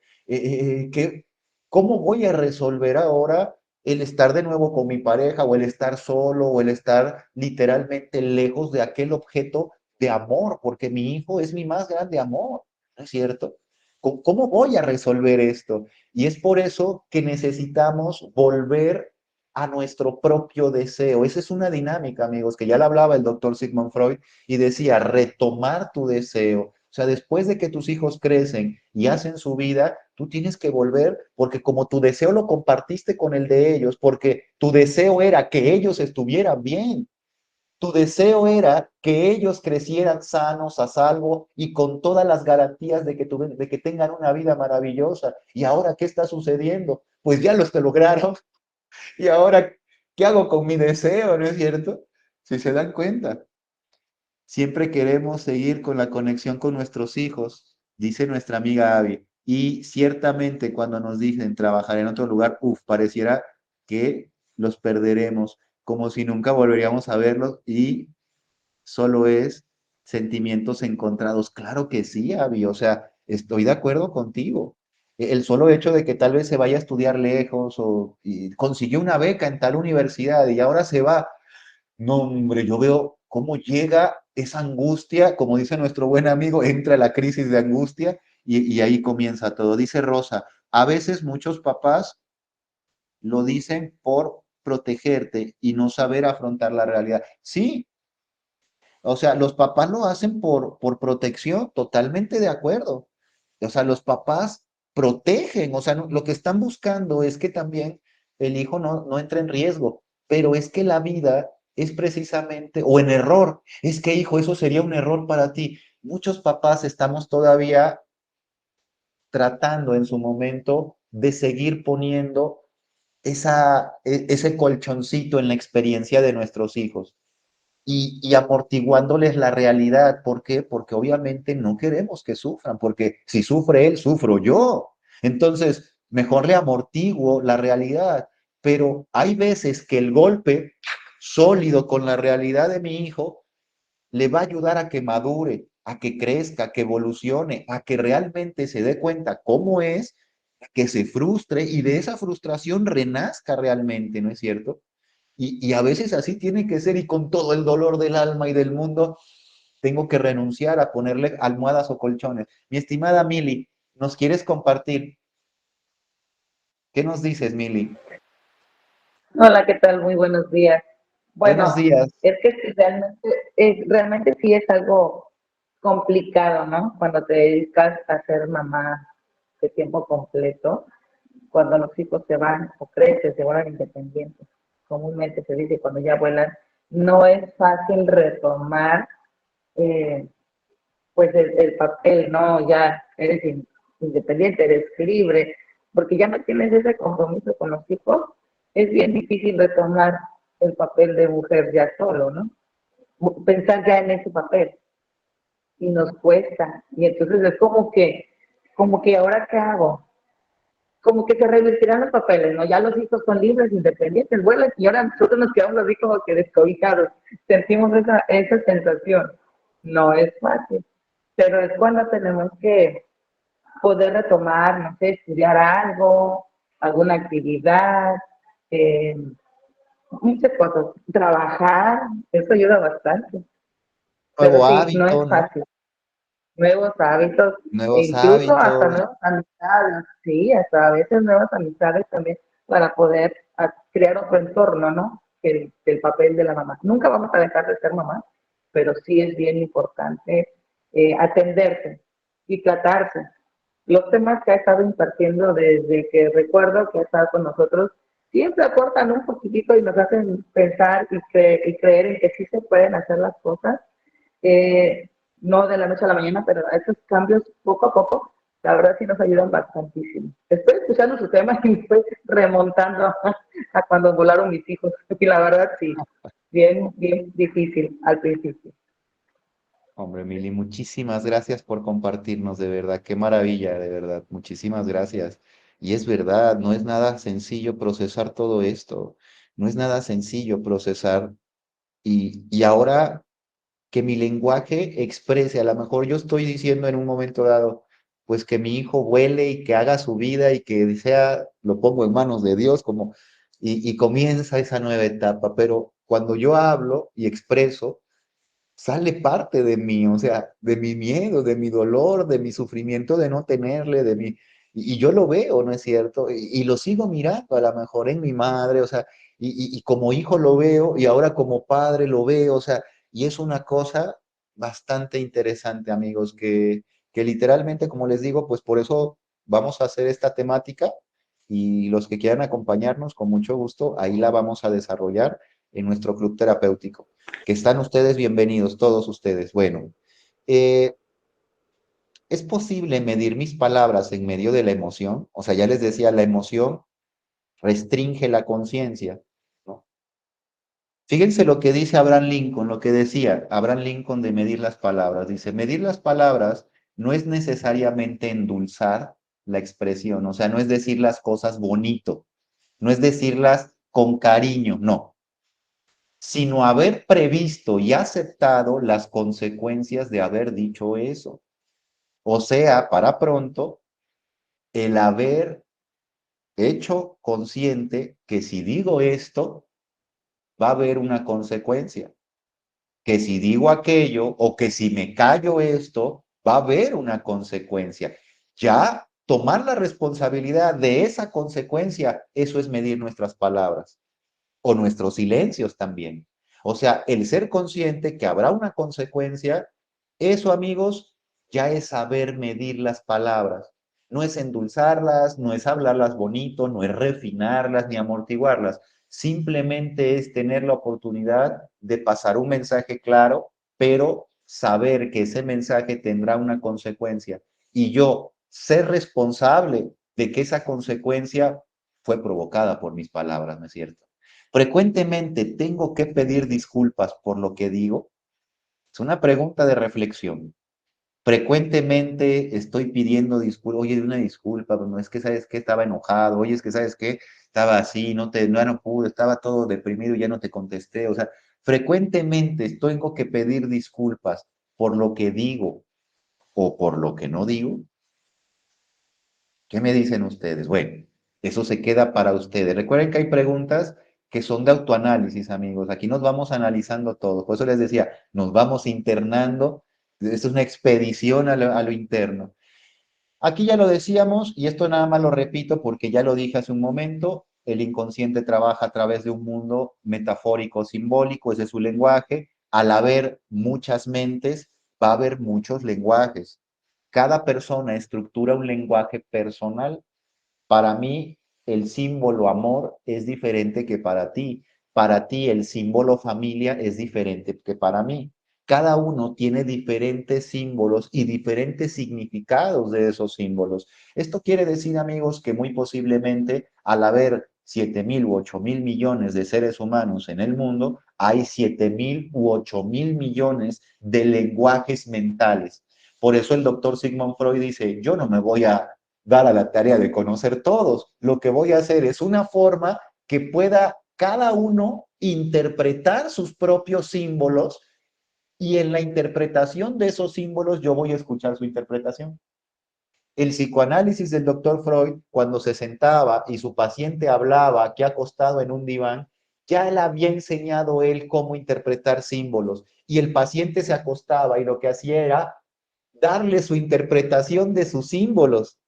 ¿Cómo voy a resolver ahora el estar de nuevo con mi pareja o el estar solo o el estar literalmente lejos de aquel objeto de amor? Porque mi hijo es mi más grande amor, ¿no es cierto? ¿Cómo voy a resolver esto? Y es por eso que necesitamos volver a nuestro propio deseo. Esa es una dinámica, amigos, que ya la hablaba el doctor Sigmund Freud y decía, retomar tu deseo. O sea, después de que tus hijos crecen y hacen su vida, tú tienes que volver porque como tu deseo lo compartiste con el de ellos, porque tu deseo era que ellos estuvieran bien, tu deseo era que ellos crecieran sanos, a salvo y con todas las garantías de que tengan una vida maravillosa. ¿Y ahora qué está sucediendo? Pues ya los que lograron. ¿Y ahora qué hago con mi deseo? ¿No es cierto? Si se dan cuenta. Siempre queremos seguir con la conexión con nuestros hijos, dice nuestra amiga Abby. Y ciertamente cuando nos dicen trabajar en otro lugar, pareciera que los perderemos, como si nunca volveríamos a verlos y solo es sentimientos encontrados. Claro que sí, Abby, o sea, estoy de acuerdo contigo. El solo hecho de que tal vez se vaya a estudiar lejos o y consiguió una beca en tal universidad y ahora se va. No, hombre, yo veo cómo llega esa angustia, como dice nuestro buen amigo, entra la crisis de angustia y ahí comienza todo. Dice Rosa, a veces muchos papás lo dicen por protegerte y no saber afrontar la realidad. Sí, o sea, los papás lo hacen por protección, totalmente de acuerdo. O sea, los papás protegen, o sea, lo que están buscando es que también el hijo no entre en riesgo, pero es que la vida es precisamente, o en error, es que hijo, eso sería un error para ti. Muchos papás estamos todavía tratando en su momento de seguir poniendo ese colchoncito en la experiencia de nuestros hijos y amortiguándoles la realidad. ¿Por qué? Porque obviamente no queremos que sufran, porque si sufre él, sufro yo. Entonces, mejor le amortiguo la realidad. Pero hay veces que el golpe sólido con la realidad de mi hijo le va a ayudar a que madure, a que crezca, a que evolucione, a que realmente se dé cuenta cómo es, a que se frustre y de esa frustración renazca realmente, ¿no es cierto? Y a veces así tiene que ser y con todo el dolor del alma y del mundo, tengo que renunciar a ponerle almohadas o colchones. Mi estimada Mili, ¿nos quieres compartir? ¿Qué nos dices, Mili? Hola, ¿qué tal? Muy buenos días. Buenos Bueno, días. es que sí, realmente sí es algo complicado, ¿no? Cuando te dedicas a ser mamá de tiempo completo, cuando los hijos se van o crecen, se vuelven independientes. Comúnmente se dice cuando ya vuelan, no es fácil retomar eh, pues el papel, ¿no? Ya eres independiente, eres libre, porque ya no tienes ese compromiso con los hijos, es bien difícil retomar el papel de mujer ya solo, ¿no? Pensar ya en ese papel y nos cuesta. Y entonces es como que ahora qué hago, como que se revertirán los papeles, ¿no? Ya los hijos son libres, independientes, vuelan, y ahora nosotros nos quedamos así como que descobijados. Sentimos esa sensación. No es fácil, pero es cuando tenemos que poder retomar, no sé, estudiar algo, alguna actividad, eh, muchas cosas. Trabajar, eso ayuda bastante. Pero Nuevo sí, no es hábito, ¿no? fácil. Nuevos hábitos, e Nuevos incluso hasta hábitos. nuevas amistades, sí, hasta a veces nuevas amistades también para poder crear otro entorno, ¿no? Que el papel de la mamá. Nunca vamos a dejar de ser mamá, pero sí es bien importante atenderse y tratarse. Los temas que ha estado impartiendo desde que recuerdo que ha estado con nosotros siempre aportan un poquitito y nos hacen pensar y creer en que sí se pueden hacer las cosas, eh, no de la noche a la mañana, pero esos cambios poco a poco, la verdad sí nos ayudan bastantísimo. Estoy escuchando su tema y me estoy remontando a cuando volaron mis hijos, y la verdad sí, bien difícil al principio. Hombre, Mili, muchísimas gracias por compartirnos, de verdad, qué maravilla, de verdad, muchísimas gracias. Y es verdad, no es nada sencillo procesar todo esto, no es nada sencillo procesar y ahora que mi lenguaje exprese, a lo mejor yo estoy diciendo en un momento dado, pues que mi hijo vuele y que haga su vida y que sea, lo pongo en manos de Dios, como, y comienza esa nueva etapa, pero cuando yo hablo y expreso, sale parte de mí, o sea, de mi miedo, de mi dolor, de mi sufrimiento de no tenerle, de mi... Y yo lo veo, ¿no es cierto? Y lo sigo mirando a lo mejor en mi madre, o sea, y como hijo lo veo y ahora como padre lo veo, o sea, y es una cosa bastante interesante, amigos, que literalmente, como les digo, pues por eso vamos a hacer esta temática y los que quieran acompañarnos, con mucho gusto, ahí la vamos a desarrollar en nuestro club terapéutico que están ustedes bienvenidos, todos ustedes. Bueno, eh, ¿es posible medir mis palabras en medio de la emoción? O sea, ya les decía, la emoción restringe la conciencia, ¿no? Fíjense lo que dice Abraham Lincoln, lo que decía Abraham Lincoln de medir las palabras. Dice, medir las palabras no es necesariamente endulzar la expresión, o sea, no es decir las cosas bonito, no es decirlas con cariño, no, sino haber previsto y aceptado las consecuencias de haber dicho eso. O sea, para pronto, el haber hecho consciente que si digo esto, va a haber una consecuencia, que si digo aquello o que si me callo esto, va a haber una consecuencia. Ya tomar la responsabilidad de esa consecuencia, eso es medir nuestras palabras. O nuestros silencios también. O sea, el ser consciente que habrá una consecuencia, eso, amigos, ya es saber medir las palabras. No es endulzarlas, no es hablarlas bonito, no es refinarlas ni amortiguarlas. Simplemente es tener la oportunidad de pasar un mensaje claro, pero saber que ese mensaje tendrá una consecuencia. Y yo ser responsable de que esa consecuencia fue provocada por mis palabras, ¿no es cierto? Frecuentemente tengo que pedir disculpas por lo que digo. Es una pregunta de reflexión. Frecuentemente estoy pidiendo disculpas, oye, una disculpa, no es que sabes que estaba enojado, oye, es que sabes que estaba así, no pude, estaba todo deprimido y ya no te contesté. O sea, frecuentemente tengo que pedir disculpas por lo que digo o por lo que no digo. ¿Qué me dicen ustedes? Bueno, eso se queda para ustedes. Recuerden que hay preguntas que son de autoanálisis, amigos. Aquí nos vamos analizando todo. Por eso les decía, nos vamos internando. Esto es una expedición a lo interno. Aquí ya lo decíamos, y esto nada más lo repito porque ya lo dije hace un momento, el inconsciente trabaja a través de un mundo metafórico, simbólico, ese es su lenguaje. Al haber muchas mentes, va a haber muchos lenguajes. Cada persona estructura un lenguaje personal. Para mí, el símbolo amor es diferente que para ti. Para ti, el símbolo familia es diferente que para mí. cada uno tiene diferentes símbolos y diferentes significados de esos símbolos. Esto quiere decir, amigos, que muy posiblemente al haber 7.000 u 8.000 millones de seres humanos en el mundo, hay 7.000 u 8.000 millones de lenguajes mentales. Por eso el doctor Sigmund Freud dice, yo no me voy a dar a la tarea de conocer todos, lo que voy a hacer es una forma que pueda cada uno interpretar sus propios símbolos y en la interpretación de esos símbolos yo voy a escuchar su interpretación. El psicoanálisis del doctor Freud, cuando se sentaba y su paciente hablaba aquí acostado en un diván, ya le había enseñado él cómo interpretar símbolos y el paciente se acostaba y lo que hacía era darle su interpretación de sus símbolos.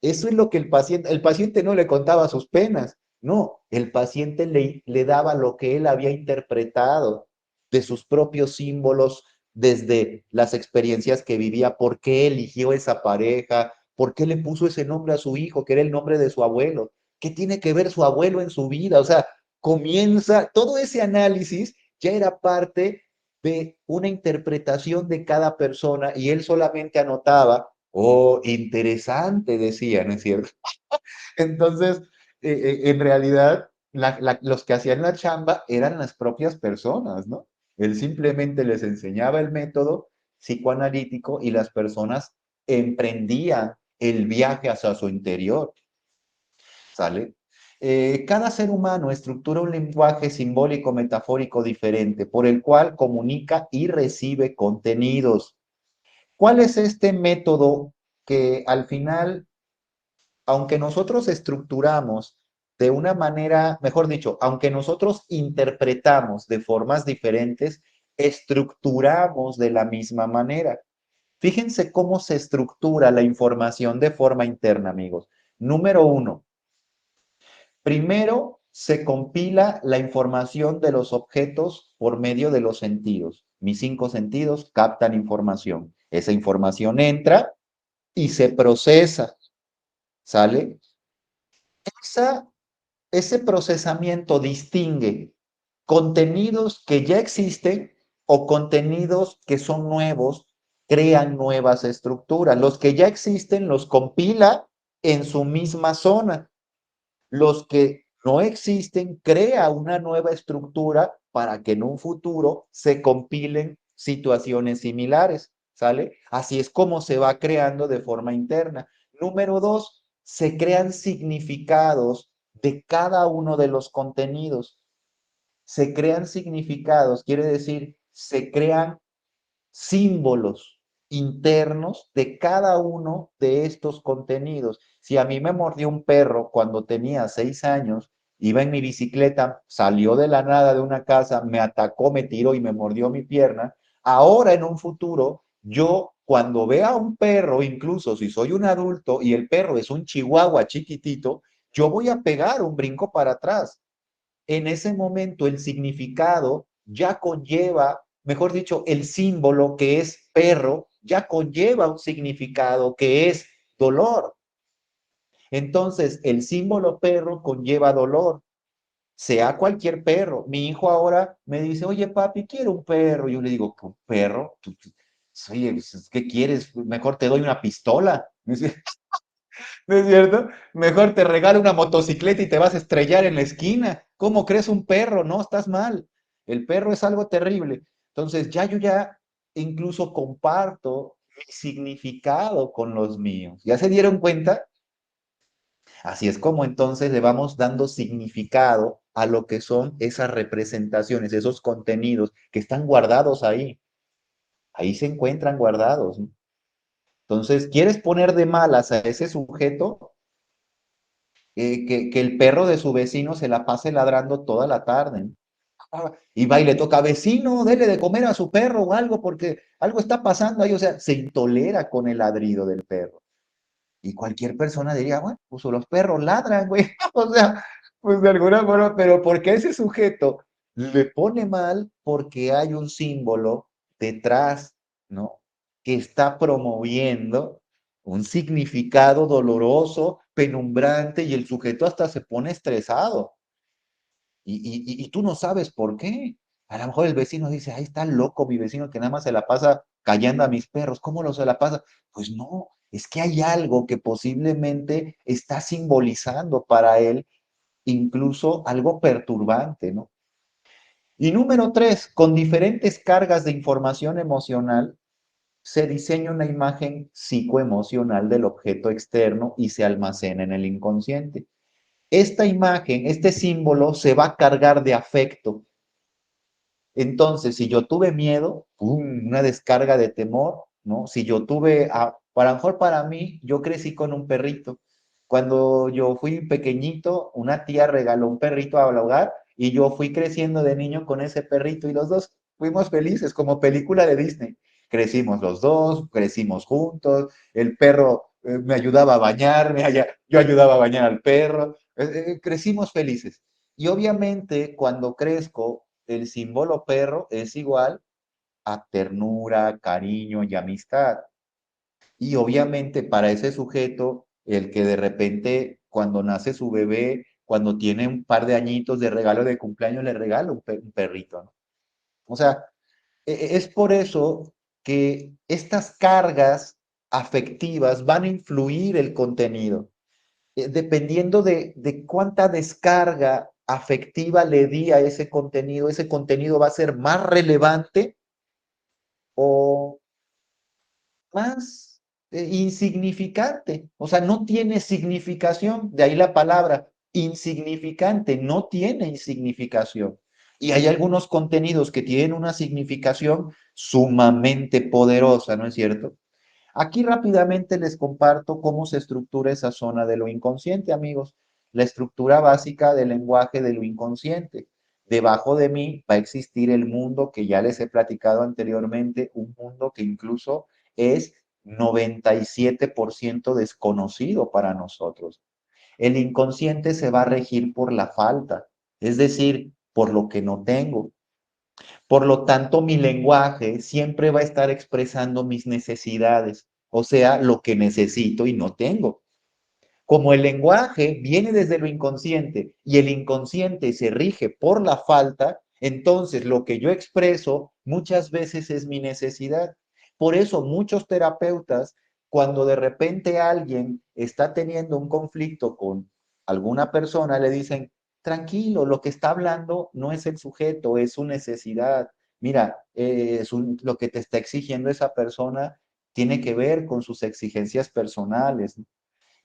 Eso es lo que el paciente no le contaba sus penas, no, el paciente le daba lo que él había interpretado de sus propios símbolos desde las experiencias que vivía, por qué eligió esa pareja, por qué le puso ese nombre a su hijo, que era el nombre de su abuelo, qué tiene que ver su abuelo en su vida, o sea, comienza, todo ese análisis ya era parte de una interpretación de cada persona y él solamente anotaba. Oh, interesante, decía, ¿no es cierto? Entonces, en realidad, los que hacían la chamba eran las propias personas, ¿no? Él simplemente les enseñaba el método psicoanalítico y las personas emprendían el viaje hacia su interior, ¿sale? Cada ser humano estructura un lenguaje simbólico metafórico diferente por el cual comunica y recibe contenidos. ¿Cuál es este método que al final, aunque nosotros estructuramos de una manera, mejor dicho, aunque nosotros interpretamos de formas diferentes, estructuramos de la misma manera? Fíjense cómo se estructura la información de forma interna, amigos. Número uno, primero se compila la información de los objetos por medio de los sentidos. Mis 5 sentidos captan información. Esa información entra y se procesa, ¿sale? Esa, ese procesamiento distingue contenidos que ya existen o contenidos que son nuevos, crean nuevas estructuras. Los que ya existen los compila en su misma zona. Los que no existen crea una nueva estructura para que en un futuro se compilen situaciones similares, ¿sale? Así es como se va creando de forma interna. Número dos, se crean significados de cada uno de los contenidos. Se crean significados, quiere decir, se crean símbolos internos de cada uno de estos contenidos. Si a mí me mordió un perro cuando tenía 6 años, iba en mi bicicleta, salió de la nada de una casa, me atacó, me tiró y me mordió mi pierna, ahora en un futuro, yo cuando vea un perro, incluso si soy un adulto y el perro es un chihuahua chiquitito, yo voy a pegar un brinco para atrás. En ese momento el significado ya conlleva, mejor dicho, el símbolo que es perro, ya conlleva un significado que es dolor. Entonces, el símbolo perro conlleva dolor, sea cualquier perro. Mi hijo ahora me dice, oye, papi, quiero un perro. Yo le digo, ¿un perro? Oye, pues, ¿qué quieres? Mejor te doy una pistola. ¿No es cierto? Mejor te regalo una motocicleta y te vas a estrellar en la esquina. ¿Cómo crees un perro? No, estás mal. El perro es algo terrible. Entonces, yo ya incluso comparto mi significado con los míos. ¿Ya se dieron cuenta? Así es como entonces le vamos dando significado a lo que son esas representaciones, esos contenidos que están guardados ahí. Ahí se encuentran guardados, ¿no? Entonces, ¿quieres poner de malas a ese sujeto? Que el perro de su vecino se la pase ladrando toda la tarde, ¿no? Y va y le toca, vecino, dele de comer a su perro o algo, porque algo está pasando ahí, o sea, se intolera con el ladrido del perro. Y cualquier persona diría, bueno, pues los perros ladran, güey, o sea, pues de alguna forma, pero porque ese sujeto le pone mal porque hay un símbolo detrás, ¿no? Que está promoviendo un significado doloroso, penumbrante, y el sujeto hasta se pone estresado. Y tú no sabes por qué. A lo mejor el vecino dice, ahí está loco mi vecino que nada más se la pasa callando a mis perros. ¿Cómo lo se la pasa? Pues no, es que hay algo que posiblemente está simbolizando para él incluso algo perturbante, ¿no? Y número tres, con diferentes cargas de información emocional, se diseña una imagen psicoemocional del objeto externo y se almacena en el inconsciente. Esta imagen, este símbolo se va a cargar de afecto. Entonces, si yo tuve miedo, ¡pum!, una descarga de temor, ¿no? Si yo tuve, a lo mejor para mí, yo crecí con un perrito. Cuando yo fui pequeñito, una tía regaló un perrito al hogar y yo fui creciendo de niño con ese perrito y los dos fuimos felices, como película de Disney. Crecimos los dos, crecimos juntos, el perro me ayudaba a bañarme, yo ayudaba a bañar al perro, crecimos felices. Y obviamente cuando crezco, el símbolo perro es igual a ternura, cariño y amistad. Y obviamente para ese sujeto, el que de repente cuando nace su bebé, cuando tiene un par de añitos de regalo de cumpleaños, le regala un perrito, ¿no? O sea, es por eso que estas cargas afectivas van a influir el contenido. Dependiendo de cuánta descarga afectiva le di a ese contenido va a ser más relevante o más insignificante. O sea, no tiene significación, de ahí la palabra insignificante, no tiene significación. Y hay algunos contenidos que tienen una significación sumamente poderosa, ¿no es cierto? Aquí rápidamente les comparto cómo se estructura esa zona de lo inconsciente, amigos. La estructura básica del lenguaje de lo inconsciente. Debajo de mí va a existir el mundo que ya les he platicado anteriormente, un mundo que incluso es 97% desconocido para nosotros. El inconsciente se va a regir por la falta, es decir, por lo que no tengo. Por lo tanto, mi lenguaje siempre va a estar expresando mis necesidades, o sea, lo que necesito y no tengo. Como el lenguaje viene desde lo inconsciente y el inconsciente se rige por la falta, entonces lo que yo expreso muchas veces es mi necesidad. Por eso muchos terapeutas, cuando de repente alguien está teniendo un conflicto con alguna persona, le dicen, tranquilo, lo que está hablando no es el sujeto, es su necesidad. Mira, lo que te está exigiendo esa persona tiene que ver con sus exigencias personales.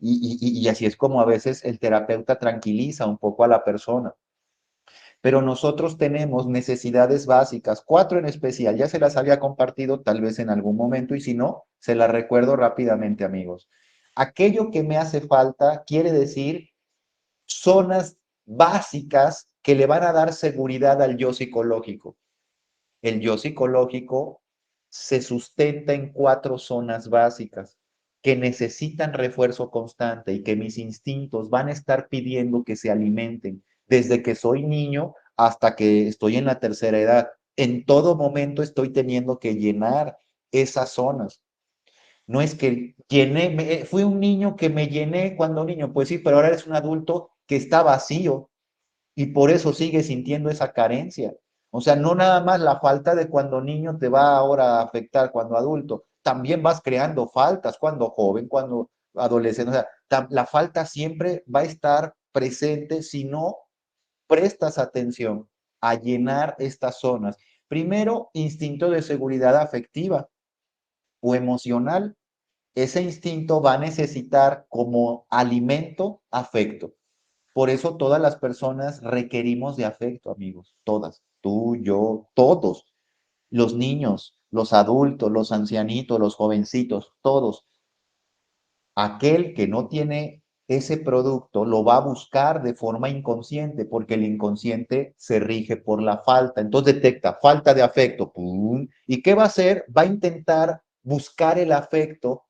Y así es como a veces el terapeuta tranquiliza un poco a la persona. Pero nosotros tenemos necesidades básicas, cuatro en especial, ya se las había compartido tal vez en algún momento y si no, se las recuerdo rápidamente, amigos. Aquello que me hace falta quiere decir zonas básicas que le van a dar seguridad al yo psicológico. El yo psicológico se sustenta en cuatro zonas básicas que necesitan refuerzo constante y que mis instintos van a estar pidiendo que se alimenten desde que soy niño hasta que estoy en la tercera edad. En todo momento estoy teniendo que llenar esas zonas. No es que fui un niño que me llené cuando niño, pues sí, pero ahora eres un adulto que está vacío y por eso sigue sintiendo esa carencia. O sea, no nada más la falta de cuando niño te va ahora a afectar cuando adulto, también vas creando faltas cuando joven, cuando adolescente. O sea, la falta siempre va a estar presente si no prestas atención a llenar estas zonas. Primero, instinto de seguridad afectiva o emocional. Ese instinto va a necesitar como alimento afecto. Por eso todas las personas requerimos de afecto, amigos, todas, tú, yo, todos, los niños, los adultos, los ancianitos, los jovencitos, todos. Aquel que no tiene ese producto lo va a buscar de forma inconsciente porque el inconsciente se rige por la falta. Entonces detecta falta de afecto, ¡pum! ¿Y qué va a hacer? Va a intentar buscar el afecto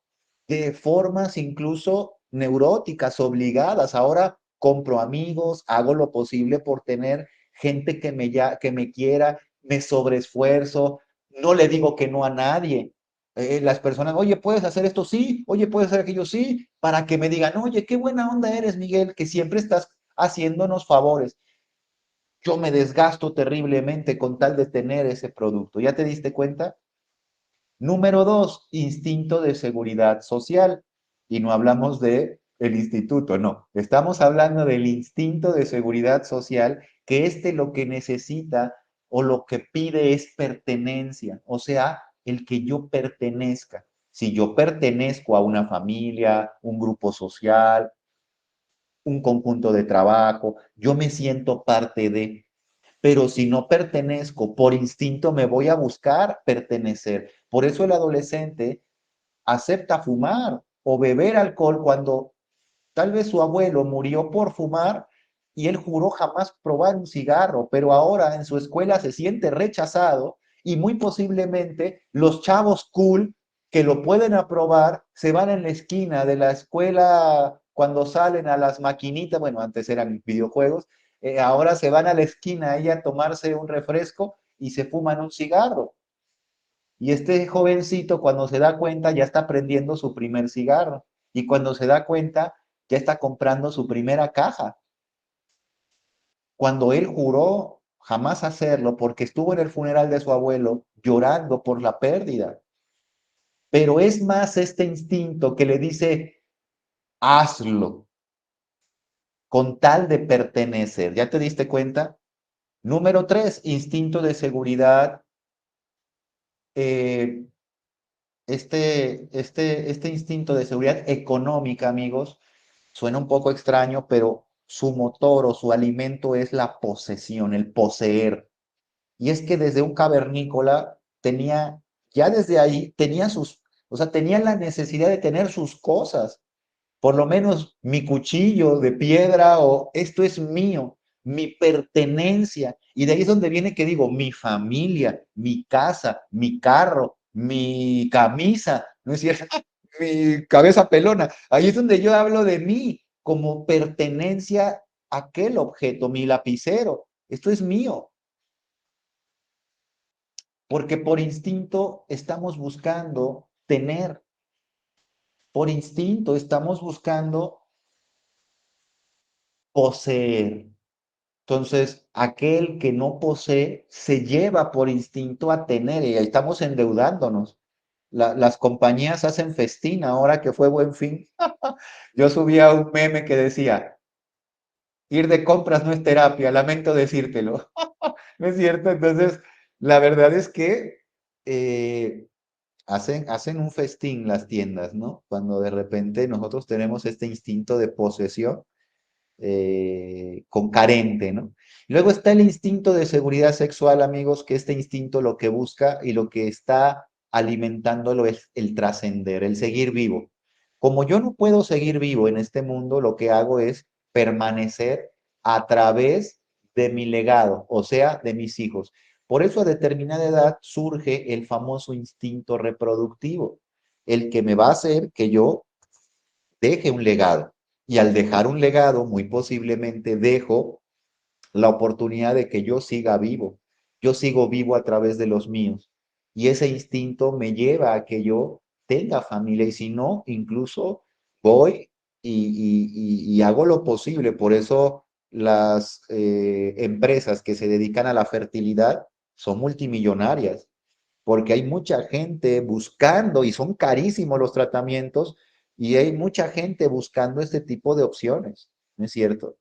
de formas incluso neuróticas, obligadas. Ahora compro amigos, hago lo posible por tener gente que me quiera, me sobreesfuerzo, no le digo que no a nadie. Las personas, oye, ¿puedes hacer esto? Sí, oye, ¿puedes hacer aquello? Sí, para que me digan, oye, qué buena onda eres, Miguel, que siempre estás haciéndonos favores. yo me desgasto terriblemente con tal de tener ese producto. ¿Ya te diste cuenta? Número dos, instinto de seguridad social. Y no hablamos de el instituto, no. Estamos hablando del instinto de seguridad social, que lo que necesita o lo que pide es pertenencia, o sea, el que yo pertenezca. Si yo pertenezco a una familia, un grupo social, un conjunto de trabajo, yo me siento parte de, pero si no pertenezco, por instinto me voy a buscar pertenecer. Por eso el adolescente acepta fumar o beber alcohol cuando tal vez su abuelo murió por fumar y él juró jamás probar un cigarro, pero ahora en su escuela se siente rechazado y muy posiblemente los chavos cool que lo pueden aprobar se van en la esquina de la escuela cuando salen a las maquinitas, bueno, antes eran videojuegos, ahora se van a la esquina ahí a tomarse un refresco y se fuman un cigarro. Y este jovencito cuando se da cuenta ya está prendiendo su primer cigarro y cuando se da cuenta ya está comprando su primera caja. Cuando él juró jamás hacerlo porque estuvo en el funeral de su abuelo llorando por la pérdida. Pero es más este instinto que le dice, hazlo con tal de pertenecer. ¿Ya te diste cuenta? Número tres, instinto de seguridad. Eh, este instinto de seguridad económica, amigos, suena un poco extraño, pero su motor o su alimento es la posesión, el poseer. Y es que desde un cavernícola tenía, ya desde ahí, tenía o sea, tenía la necesidad de tener sus cosas, por lo menos mi cuchillo de piedra o esto es mío, mi pertenencia. Y de ahí es donde viene que digo, mi familia, mi casa, mi carro, mi camisa, ¿no es cierto? Mi cabeza pelona. Ahí es donde yo hablo de mí como pertenencia a aquel objeto, mi lapicero. Esto es mío, porque por instinto estamos buscando tener, por instinto estamos buscando poseer. Entonces, aquel que no posee se lleva por instinto a tener y ahí estamos endeudándonos. Las compañías hacen festín ahora que fue Buen Fin. Yo subía un meme que decía, ir de compras no es terapia, lamento decírtelo. ¿No es cierto? Entonces, la verdad es que hacen un festín las tiendas, ¿no? Cuando de repente nosotros tenemos este instinto de posesión con carente, ¿no? Luego está el instinto de seguridad sexual, amigos, que este instinto lo que busca y lo que está alimentándolo es el trascender, el seguir vivo. Como yo no puedo seguir vivo en este mundo, lo que hago es permanecer a través de mi legado, o sea, de mis hijos. Por eso a determinada edad surge el famoso instinto reproductivo, el que me va a hacer que yo deje un legado. Y al dejar un legado, muy posiblemente dejo la oportunidad de que yo siga vivo. Yo sigo vivo a través de los míos. Y ese instinto me lleva a que yo tenga familia. Y si no, incluso voy y hago lo posible. Por eso las empresas que se dedican a la fertilidad son multimillonarias porque hay mucha gente buscando y son carísimos los tratamientos y hay mucha gente buscando este tipo de opciones, ¿no es cierto?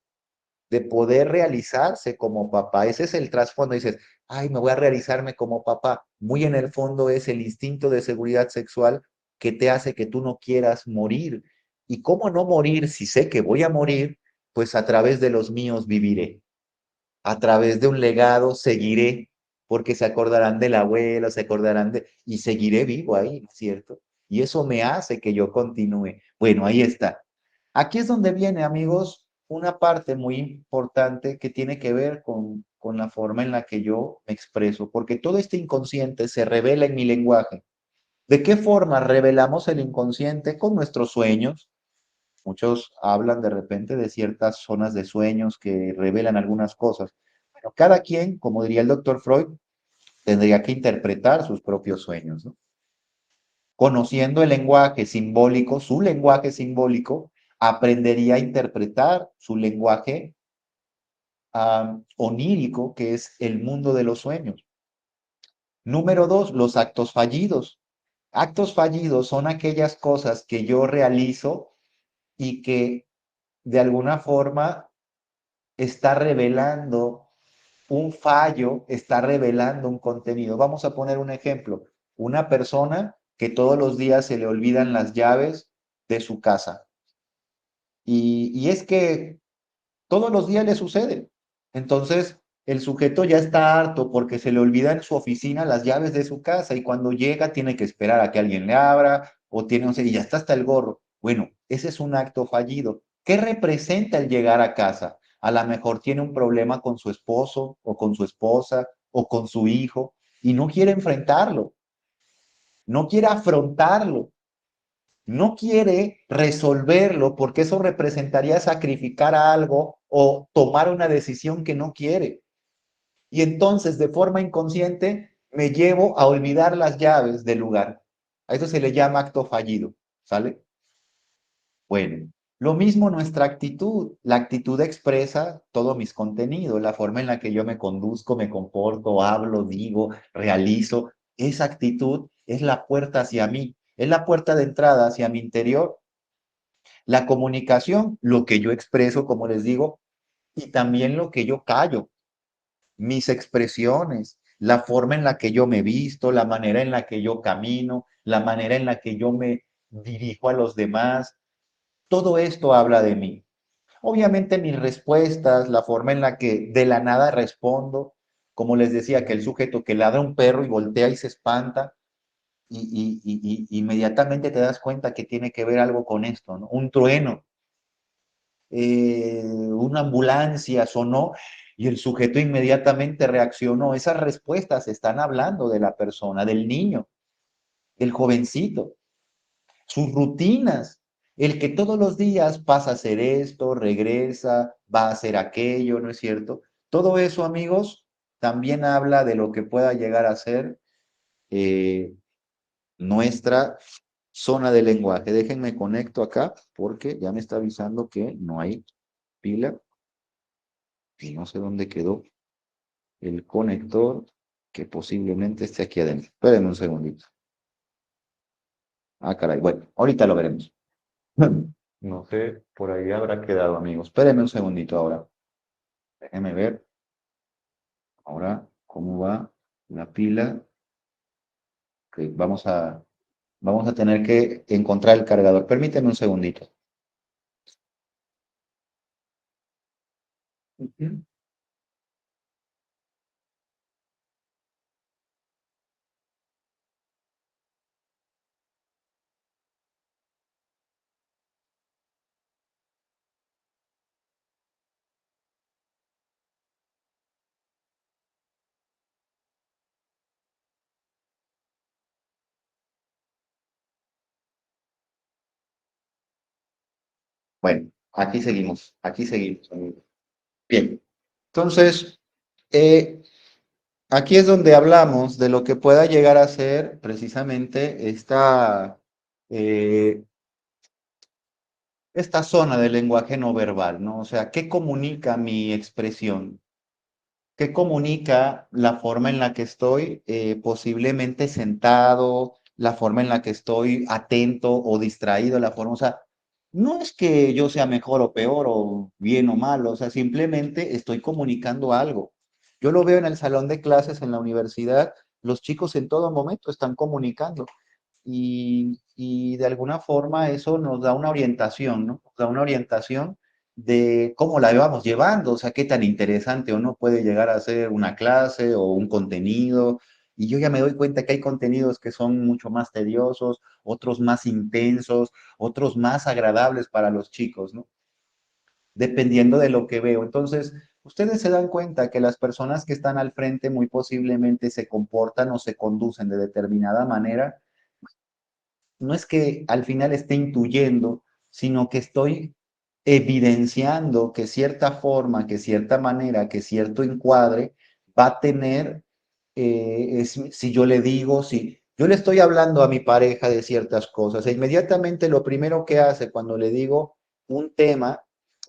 De poder realizarse como papá. Ese es el trasfondo. Dices, ay, me voy a realizarme como papá. Muy en el fondo es el instinto de seguridad sexual que te hace que tú no quieras morir. ¿Y cómo no morir si sé que voy a morir? Pues a través de los míos viviré, a través de un legado seguiré, porque se acordarán del abuelo, se acordarán de, y seguiré vivo ahí, ¿no es cierto? Y eso me hace que yo continúe. Bueno, ahí está. Aquí es donde viene, amigos, una parte muy importante que tiene que ver con la forma en la que yo me expreso, porque todo este inconsciente se revela en mi lenguaje. ¿De qué forma revelamos el inconsciente? Con nuestros sueños. Muchos hablan de repente de ciertas zonas de sueños que revelan algunas cosas. Bueno, cada quien, como diría el doctor Freud, tendría que interpretar sus propios sueños, ¿no? Conociendo el lenguaje simbólico, su lenguaje simbólico, aprendería a interpretar su lenguaje onírico, que es el mundo de los sueños. Número dos, los actos fallidos. Actos fallidos son aquellas cosas que yo realizo y que de alguna forma está revelando un fallo, está revelando un contenido. Vamos a poner un ejemplo. Una persona que todos los días se le olvidan las llaves de su casa. Y es que todos los días le sucede. Entonces, el sujeto ya está harto porque se le olvida en su oficina las llaves de su casa y cuando llega tiene que esperar a que alguien le abra o tiene, no sé, y ya está hasta el gorro. Bueno, ese es un acto fallido. ¿Qué representa el llegar a casa? A lo mejor tiene un problema con su esposo o con su esposa o con su hijo y no quiere enfrentarlo, no quiere afrontarlo, no quiere resolverlo porque eso representaría sacrificar algo o tomar una decisión que no quiere. Y entonces, de forma inconsciente, me llevo a olvidar las llaves del lugar. A eso se le llama acto fallido, ¿sale? Bueno, lo mismo nuestra actitud. La actitud expresa todo mis contenidos, la forma en la que yo me conduzco, me comporto, hablo, digo, realizo. Esa actitud es la puerta hacia mí, es la puerta de entrada hacia mi interior. La comunicación, lo que yo expreso, como les digo, y también lo que yo callo, mis expresiones, la forma en la que yo me visto, la manera en la que yo camino, la manera en la que yo me dirijo a los demás, todo esto habla de mí. Obviamente mis respuestas, la forma en la que de la nada respondo, como les decía, que el sujeto que ladra un perro y voltea y se espanta, y inmediatamente te das cuenta que tiene que ver algo con esto, ¿no? Un trueno, una ambulancia sonó y el sujeto inmediatamente reaccionó. Esas respuestas están hablando de la persona, del niño, del jovencito, sus rutinas, el que todos los días pasa a hacer esto, regresa, va a hacer aquello, ¿no es cierto? Todo eso, amigos, también habla de lo que pueda llegar a ser eh, nuestra zona de lenguaje. Déjenme conecto acá porque ya me está avisando que no hay pila y no sé dónde quedó el conector que posiblemente esté aquí adentro. Espérenme un segundito. Ah, caray. Bueno, ahorita lo veremos. No sé, por ahí habrá quedado, amigos. Espérenme un segundito ahora. Déjenme ver ahora cómo va la pila. Ok, vamos a tener que encontrar el cargador. Permíteme un segundito. Ujú. Bueno, aquí seguimos, amigos. Bien, entonces, eh, aquí es donde hablamos de lo que pueda llegar a ser precisamente eh, esta zona del lenguaje no verbal, ¿no? O sea, ¿qué comunica mi expresión? ¿Qué comunica la forma en la que estoy posiblemente sentado, la forma en la que estoy atento o distraído, la forma, o sea, no es que yo sea mejor o peor o bien o malo, o sea, simplemente estoy comunicando algo. Yo lo veo en el salón de clases en la universidad, los chicos en todo momento están comunicando y de alguna forma eso nos da una orientación, ¿no? Nos da una orientación de cómo la vamos llevando, o sea, qué tan interesante o no puede llegar a ser una clase o un contenido. Y yo ya me doy cuenta que hay contenidos que son mucho más tediosos, otros más intensos, otros más agradables para los chicos, ¿no? Dependiendo de lo que veo. Entonces, ustedes se dan cuenta que las personas que están al frente muy posiblemente se comportan o se conducen de determinada manera, no es que al final esté intuyendo, sino que estoy evidenciando que cierta forma, que cierta manera, que cierto encuadre va a tener, si yo le digo, si yo le estoy hablando a mi pareja de ciertas cosas, e inmediatamente lo primero que hace cuando le digo un tema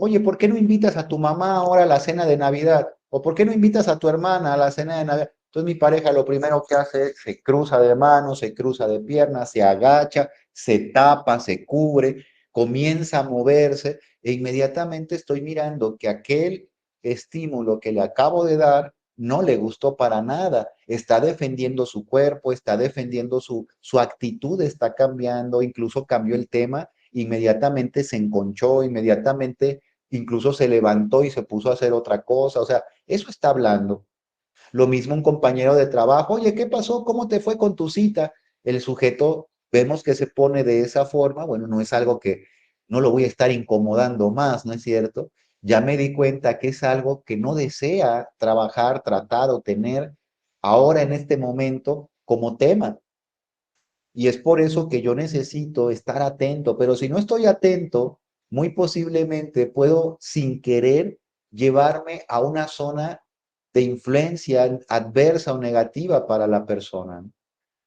Oye, ¿por qué no invitas a tu mamá ahora a la cena de Navidad? ¿O por qué no invitas a tu hermana a la cena de Navidad? Entonces mi pareja lo primero que hace es se cruza de manos, se cruza de piernas, se agacha, se tapa, se cubre, comienza a moverse e inmediatamente estoy mirando que aquel estímulo que le acabo de dar no le gustó para nada. Está defendiendo su cuerpo, está defendiendo su actitud, está cambiando, incluso cambió el tema, inmediatamente se enconchó, inmediatamente incluso se levantó y se puso a hacer otra cosa. O sea, eso está hablando. Lo mismo un compañero de trabajo, oye, ¿qué pasó? ¿Cómo te fue con tu cita? El sujeto vemos que se pone de esa forma, bueno, no es algo que no lo voy a estar incomodando más, ¿no es cierto? Ya me di cuenta que es algo que no desea trabajar, tratar o tener ahora en este momento como tema. Y es por eso que yo necesito estar atento, pero si no estoy atento, muy posiblemente puedo sin querer llevarme a una zona de influencia adversa o negativa para la persona.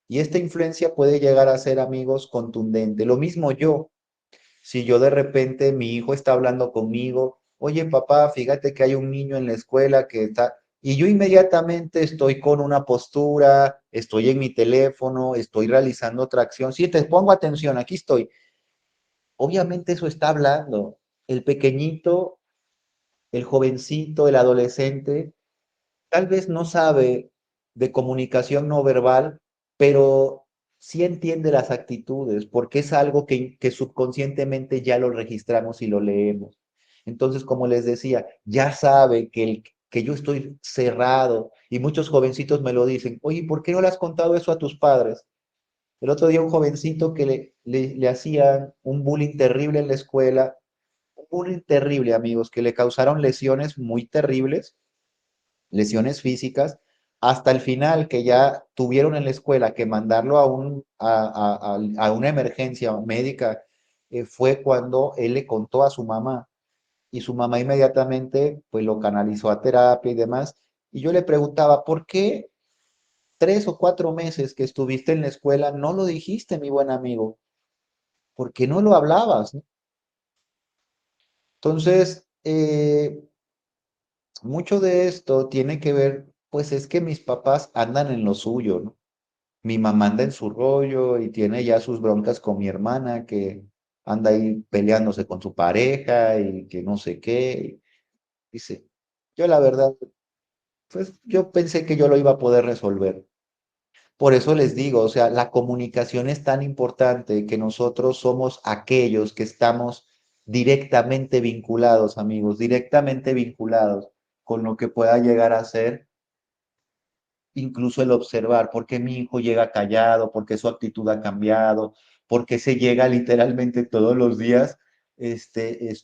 Y esta influencia puede llegar a ser, amigos, contundente. Lo mismo yo, si yo de repente mi hijo está hablando conmigo, oye papá, fíjate que hay un niño en la escuela que está, y yo inmediatamente estoy con una postura, estoy en mi teléfono, estoy realizando otra acción. Sí, te pongo atención, aquí estoy. Obviamente eso está hablando. El pequeñito, el jovencito, el adolescente, tal vez no sabe de comunicación no verbal, pero sí entiende las actitudes, porque es algo que subconscientemente ya lo registramos y lo leemos. Entonces, como les decía, ya sabe que yo estoy cerrado y muchos jovencitos me lo dicen, oye, ¿por qué no le has contado eso a tus padres? El otro día un jovencito que le hacían un bullying terrible en la escuela, un bullying terrible, amigos, que le causaron lesiones muy terribles, lesiones físicas, hasta el final que ya tuvieron en la escuela que mandarlo a una emergencia médica, fue cuando él le contó a su mamá y su mamá inmediatamente pues lo canalizó a terapia y demás. Y yo le preguntaba, ¿por qué 3 o 4 meses que estuviste en la escuela no lo dijiste, mi buen amigo? ¿Por qué no lo hablabas? ¿No? Entonces, mucho de esto tiene que ver, pues es que mis papás andan en lo suyo, ¿no? Mi mamá anda en su rollo y tiene ya sus broncas con mi hermana que anda ahí peleándose con su pareja y que no sé qué. Dice, yo la verdad, pues yo pensé que yo lo iba a poder resolver. Por eso les digo, o sea, la comunicación es tan importante que nosotros somos aquellos que estamos directamente vinculados, amigos, directamente vinculados con lo que pueda llegar a ser incluso el observar por qué mi hijo llega callado, por qué su actitud ha cambiado, por qué se llega literalmente todos los días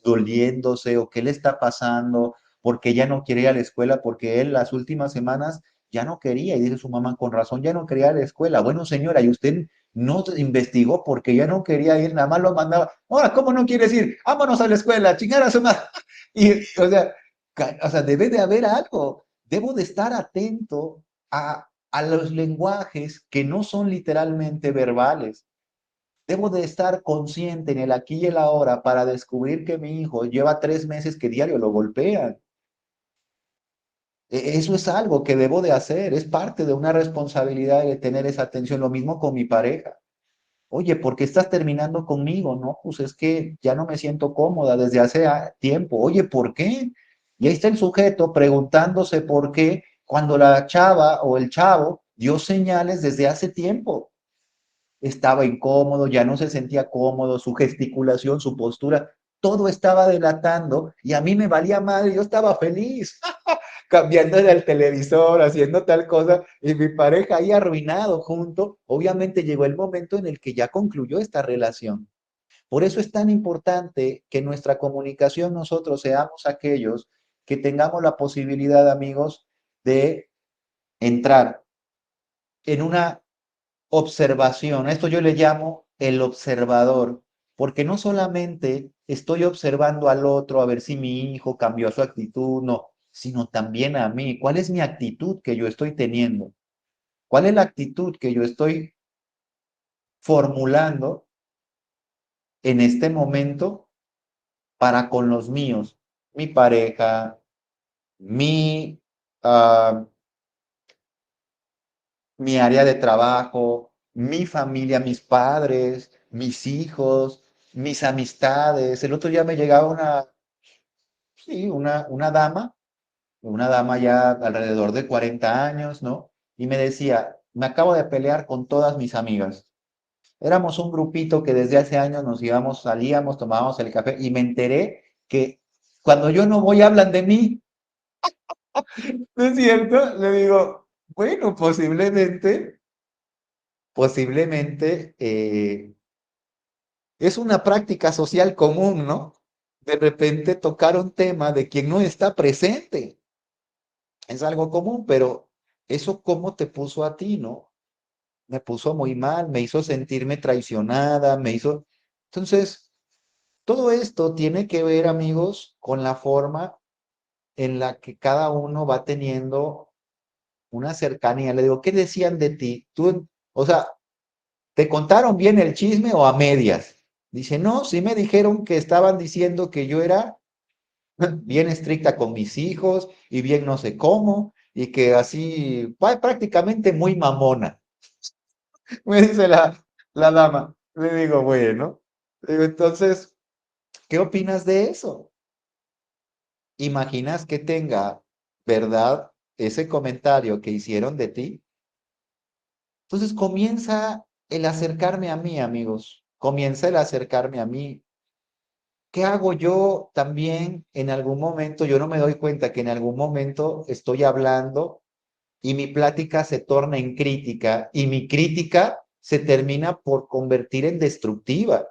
doliéndose o qué le está pasando, porque ya no quiere ir a la escuela, porque él las últimas semanas ya no quería y dice su mamá, con razón ya no quería ir a la escuela. Bueno, señora, y usted no investigó porque ya no quería ir, nada más lo mandaba. Ahora, ¿cómo no quieres ir? Vámonos a la escuela, chingar a su madre. Y, o sea, debe de haber algo. Debo de estar atento a los lenguajes que no son literalmente verbales. Debo de estar consciente en el aquí y el ahora para descubrir que mi hijo lleva 3 meses que diario lo golpean. Eso es algo que debo de hacer, es parte de una responsabilidad de tener esa atención. Lo mismo con mi pareja. Oye, ¿por qué estás terminando conmigo? No, pues es que ya no me siento cómoda desde hace tiempo. Oye, ¿por qué? Y ahí está el sujeto preguntándose por qué cuando la chava o el chavo dio señales desde hace tiempo. Estaba incómodo, ya no se sentía cómodo, su gesticulación, su postura, todo estaba delatando y a mí me valía madre, yo estaba feliz, cambiándole al televisor, haciendo tal cosa, y mi pareja ahí arruinado junto. Obviamente llegó el momento en el que ya concluyó esta relación. Por eso es tan importante que en nuestra comunicación nosotros seamos aquellos que tengamos la posibilidad, amigos, de entrar en una observación. Esto yo le llamo el observador, porque no solamente estoy observando al otro a ver si mi hijo cambió su actitud, no, sino también a mí. ¿Cuál es mi actitud que yo estoy teniendo? ¿Cuál es la actitud que yo estoy formulando en este momento para con los míos? mi pareja, mi, ah, mi área de trabajo, mi familia, mis padres, mis hijos, mis amistades. El otro día me llegaba sí, una dama ya alrededor de 40 años, ¿no? Y me decía, me acabo de pelear con todas mis amigas. Éramos un grupito que desde hace años nos íbamos, salíamos, tomábamos el café y me enteré que cuando yo no voy hablan de mí. ¿No es cierto? Le digo, bueno, posiblemente es una práctica social común, ¿no? De repente tocar un tema de quien no está presente. Es algo común, pero eso cómo te puso a ti, ¿no? Me puso muy mal, me hizo sentirme traicionada, me hizo... Entonces, todo esto tiene que ver, amigos, con la forma en la que cada uno va teniendo una cercanía. Le digo, ¿qué decían de ti? Tú, o sea, ¿te contaron bien el chisme o a medias? Dice, no, sí me dijeron que estaban diciendo que yo era bien estricta con mis hijos y bien no sé cómo, y que así, prácticamente muy mamona, me dice la dama. Le digo, bueno, digo, entonces, ¿qué opinas de eso? ¿Imaginas que tenga verdad ese comentario que hicieron de ti? Entonces comienza el acercarme a mí, amigos, comienza el acercarme a mí. ¿Qué hago yo también en algún momento? Yo no me doy cuenta que en algún momento estoy hablando y mi plática se torna en crítica y mi crítica se termina por convertir en destructiva.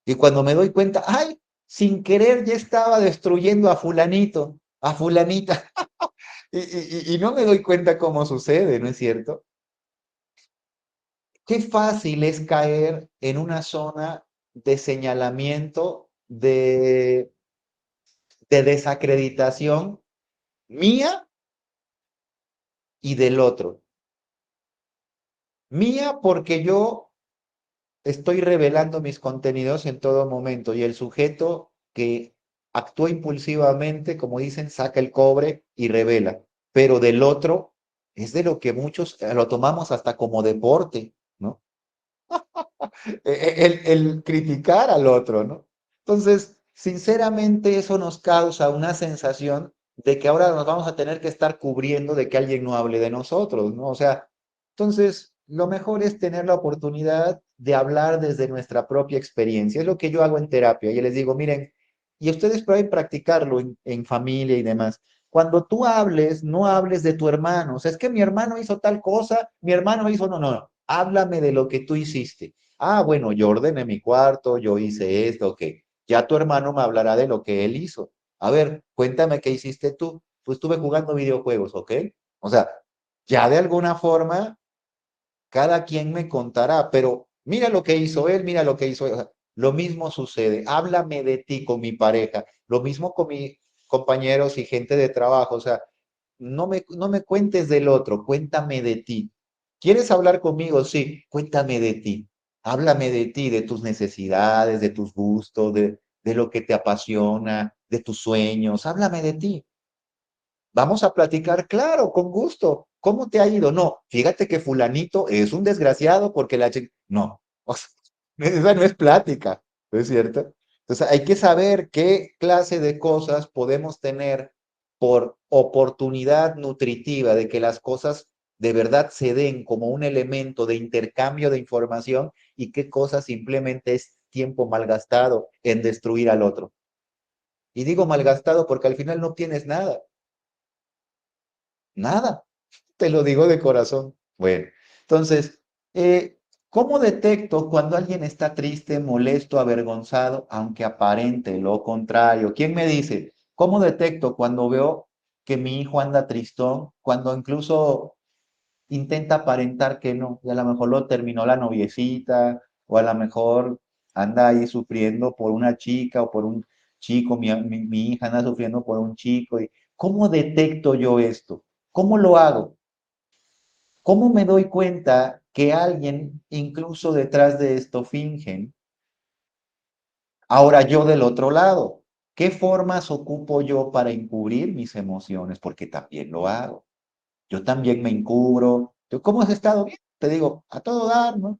Y cuando me doy cuenta, ay, sin querer ya estaba destruyendo a fulanito, a fulanita, y no me doy cuenta cómo sucede, ¿no es cierto? Qué fácil es caer en una zona de señalamiento, de desacreditación mía y del otro. Mía porque yo estoy revelando mis contenidos en todo momento y el sujeto que actúa impulsivamente, como dicen, saca el cobre y revela. Pero del otro es de lo que muchos lo tomamos hasta como deporte, ¿no? El criticar al otro, ¿no? Entonces, sinceramente, eso nos causa una sensación de que ahora nos vamos a tener que estar cubriendo de que alguien no hable de nosotros, ¿no? O sea, entonces, lo mejor es tener la oportunidad de hablar desde nuestra propia experiencia. Es lo que yo hago en terapia. Y les digo, miren, y ustedes pueden practicarlo en familia y demás. Cuando tú hables, no hables de tu hermano. O sea, es que mi hermano hizo tal cosa, mi hermano hizo, no, no, no. Háblame de lo que tú hiciste. Ah, bueno, yo ordené mi cuarto, yo hice esto, ok. Ya tu hermano me hablará de lo que él hizo. A ver, cuéntame qué hiciste tú. Pues estuve jugando videojuegos, ¿ok? O sea, ya de alguna forma, cada quien me contará, pero mira lo que hizo él, mira lo que hizo él. O sea, lo mismo sucede. Háblame de ti con mi pareja, lo mismo con mis compañeros y gente de trabajo. O sea, no me cuentes del otro, cuéntame de ti. ¿Quieres hablar conmigo? Sí, cuéntame de ti. Háblame de ti, de tus necesidades, de tus gustos, de lo que te apasiona, de tus sueños. Háblame de ti. Vamos a platicar, claro, con gusto. ¿Cómo te ha ido? No, fíjate que fulanito es un desgraciado porque la chica... No, o sea, esa no es plática, ¿no es cierto? Entonces hay que saber qué clase de cosas podemos tener por oportunidad nutritiva de que las cosas de verdad se den como un elemento de intercambio de información y qué cosas simplemente es tiempo malgastado en destruir al otro. Y digo malgastado porque al final no tienes nada. Nada, te lo digo de corazón. Bueno, entonces, ¿cómo detecto cuando alguien está triste, molesto, avergonzado, aunque aparente lo contrario? ¿Quién me dice? ¿Cómo detecto cuando veo que mi hijo anda tristón, cuando incluso intenta aparentar que no, y a lo mejor lo terminó la noviecita, o a lo mejor anda ahí sufriendo por una chica o por un chico, mi hija anda sufriendo por un chico, y ¿cómo detecto yo esto? ¿Cómo lo hago? ¿Cómo me doy cuenta que alguien, incluso detrás de esto, fingen? Ahora yo del otro lado. ¿Qué formas ocupo yo para encubrir mis emociones? Porque también lo hago. Yo también me encubro. ¿Cómo has estado bien? Te digo, a todo dar, ¿no?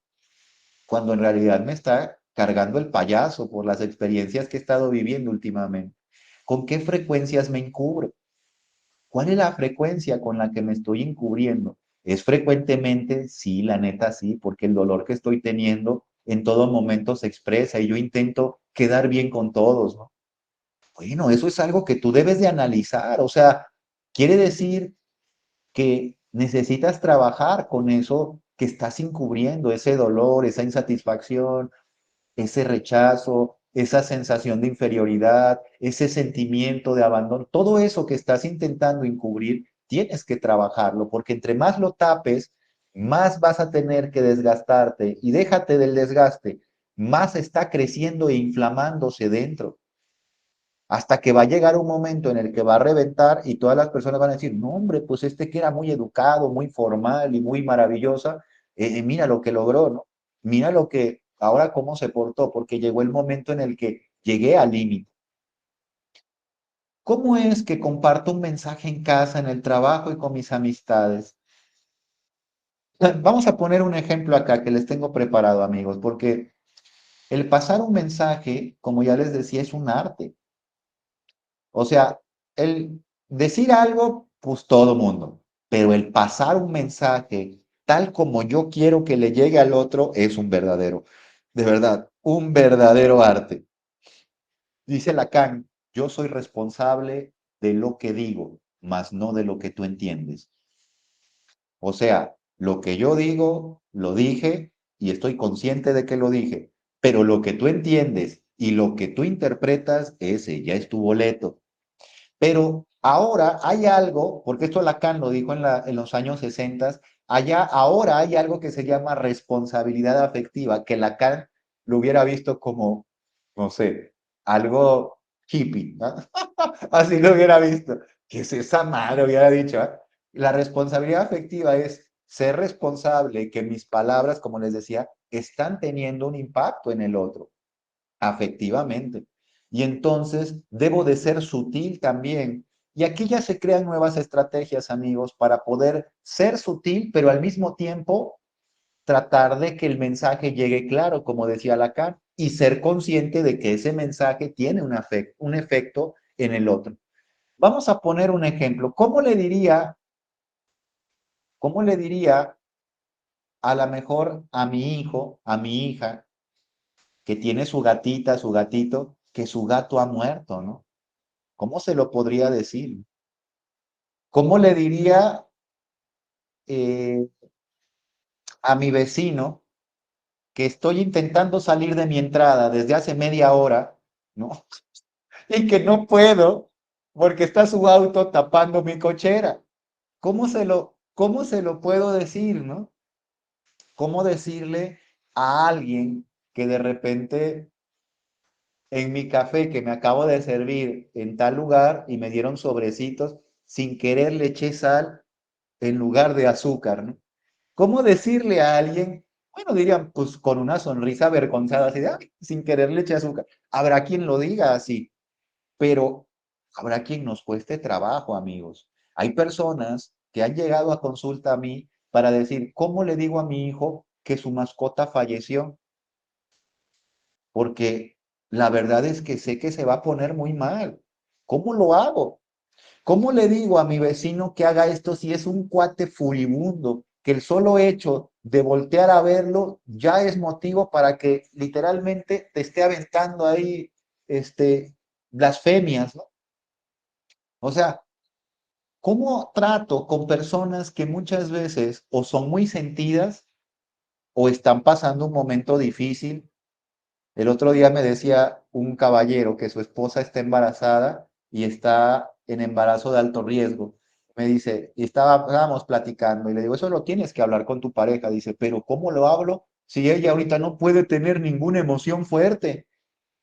Cuando en realidad me está cargando el payaso por las experiencias que he estado viviendo últimamente. ¿Con qué frecuencias me encubro? ¿Cuál es la frecuencia con la que me estoy encubriendo? ¿Es frecuentemente? Sí, la neta sí, porque el dolor que estoy teniendo en todo momento se expresa y yo intento quedar bien con todos, ¿no? Bueno, eso es algo que tú debes de analizar, o sea, quiere decir que necesitas trabajar con eso que estás encubriendo, ese dolor, esa insatisfacción, ese rechazo, esa sensación de inferioridad, ese sentimiento de abandono, todo eso que estás intentando encubrir, tienes que trabajarlo, porque entre más lo tapes, más vas a tener que desgastarte y déjate del desgaste, más está creciendo e inflamándose dentro, hasta que va a llegar un momento en el que va a reventar y todas las personas van a decir, no, hombre, pues este que era muy educado, muy formal y muy maravillosa, mira lo que logró, ¿no? Mira lo que, ahora cómo se portó, porque llegó el momento en el que llegué al límite. ¿Cómo es que comparto un mensaje en casa, en el trabajo y con mis amistades? Vamos a poner un ejemplo acá que les tengo preparado, amigos, porque el pasar un mensaje, como ya les decía, es un arte. O sea, el decir algo, pues todo mundo, pero el pasar un mensaje tal como yo quiero que le llegue al otro es un verdadero, de verdad, un verdadero arte. Dice Lacan, yo soy responsable de lo que digo, mas no de lo que tú entiendes. O sea, lo que yo digo, lo dije y estoy consciente de que lo dije, pero lo que tú entiendes y lo que tú interpretas, ese ya es tu boleto. Pero ahora hay algo, porque esto Lacan lo dijo en los años 60, ahora hay algo que se llama responsabilidad afectiva, que Lacan lo hubiera visto como, no sé, algo hippie, ¿no? Así lo hubiera visto. ¿Qué es esa madre? Hubiera dicho, ¿eh? La responsabilidad afectiva es ser responsable que mis palabras, como les decía, están teniendo un impacto en el otro afectivamente. Y entonces debo de ser sutil también. Y aquí ya se crean nuevas estrategias, amigos, para poder ser sutil, pero al mismo tiempo tratar de que el mensaje llegue claro, como decía Lacan, y ser consciente de que ese mensaje tiene un efecto en el otro. Vamos a poner un ejemplo. Cómo le diría a lo mejor a mi hijo, a mi hija, que tiene su gatita, su gatito, que su gato ha muerto, ¿no? ¿Cómo se lo podría decir? ¿Cómo le diría eh, a mi vecino que estoy intentando salir de mi entrada desde hace media hora, ¿no? Y que no puedo porque está su auto tapando mi cochera. ¿Cómo se lo puedo decir, no? ¿Cómo decirle a alguien que de repente en mi café que me acabo de servir en tal lugar y me dieron sobrecitos, sin querer le eché sal en lugar de azúcar, ¿no? ¿Cómo decirle a alguien, bueno, dirían, pues con una sonrisa avergonzada, así de, "Ay, sin querer le eché azúcar"? Habrá quien lo diga así, pero habrá quien nos cueste trabajo, amigos. Hay personas que han llegado a consulta a mí para decir, ¿cómo le digo a mi hijo que su mascota falleció? Porque la verdad es que sé que se va a poner muy mal. ¿Cómo lo hago? ¿Cómo le digo a mi vecino que haga esto si es un cuate furibundo, que el solo hecho de voltear a verlo ya es motivo para que literalmente te esté aventando ahí, blasfemias, ¿no? O sea, ¿cómo trato con personas que muchas veces o son muy sentidas o están pasando un momento difícil? El otro día me decía un caballero que su esposa está embarazada y está en embarazo de alto riesgo. Me dice, y estábamos platicando y le digo, eso lo tienes que hablar con tu pareja. Dice, pero ¿cómo lo hablo si ella ahorita no puede tener ninguna emoción fuerte?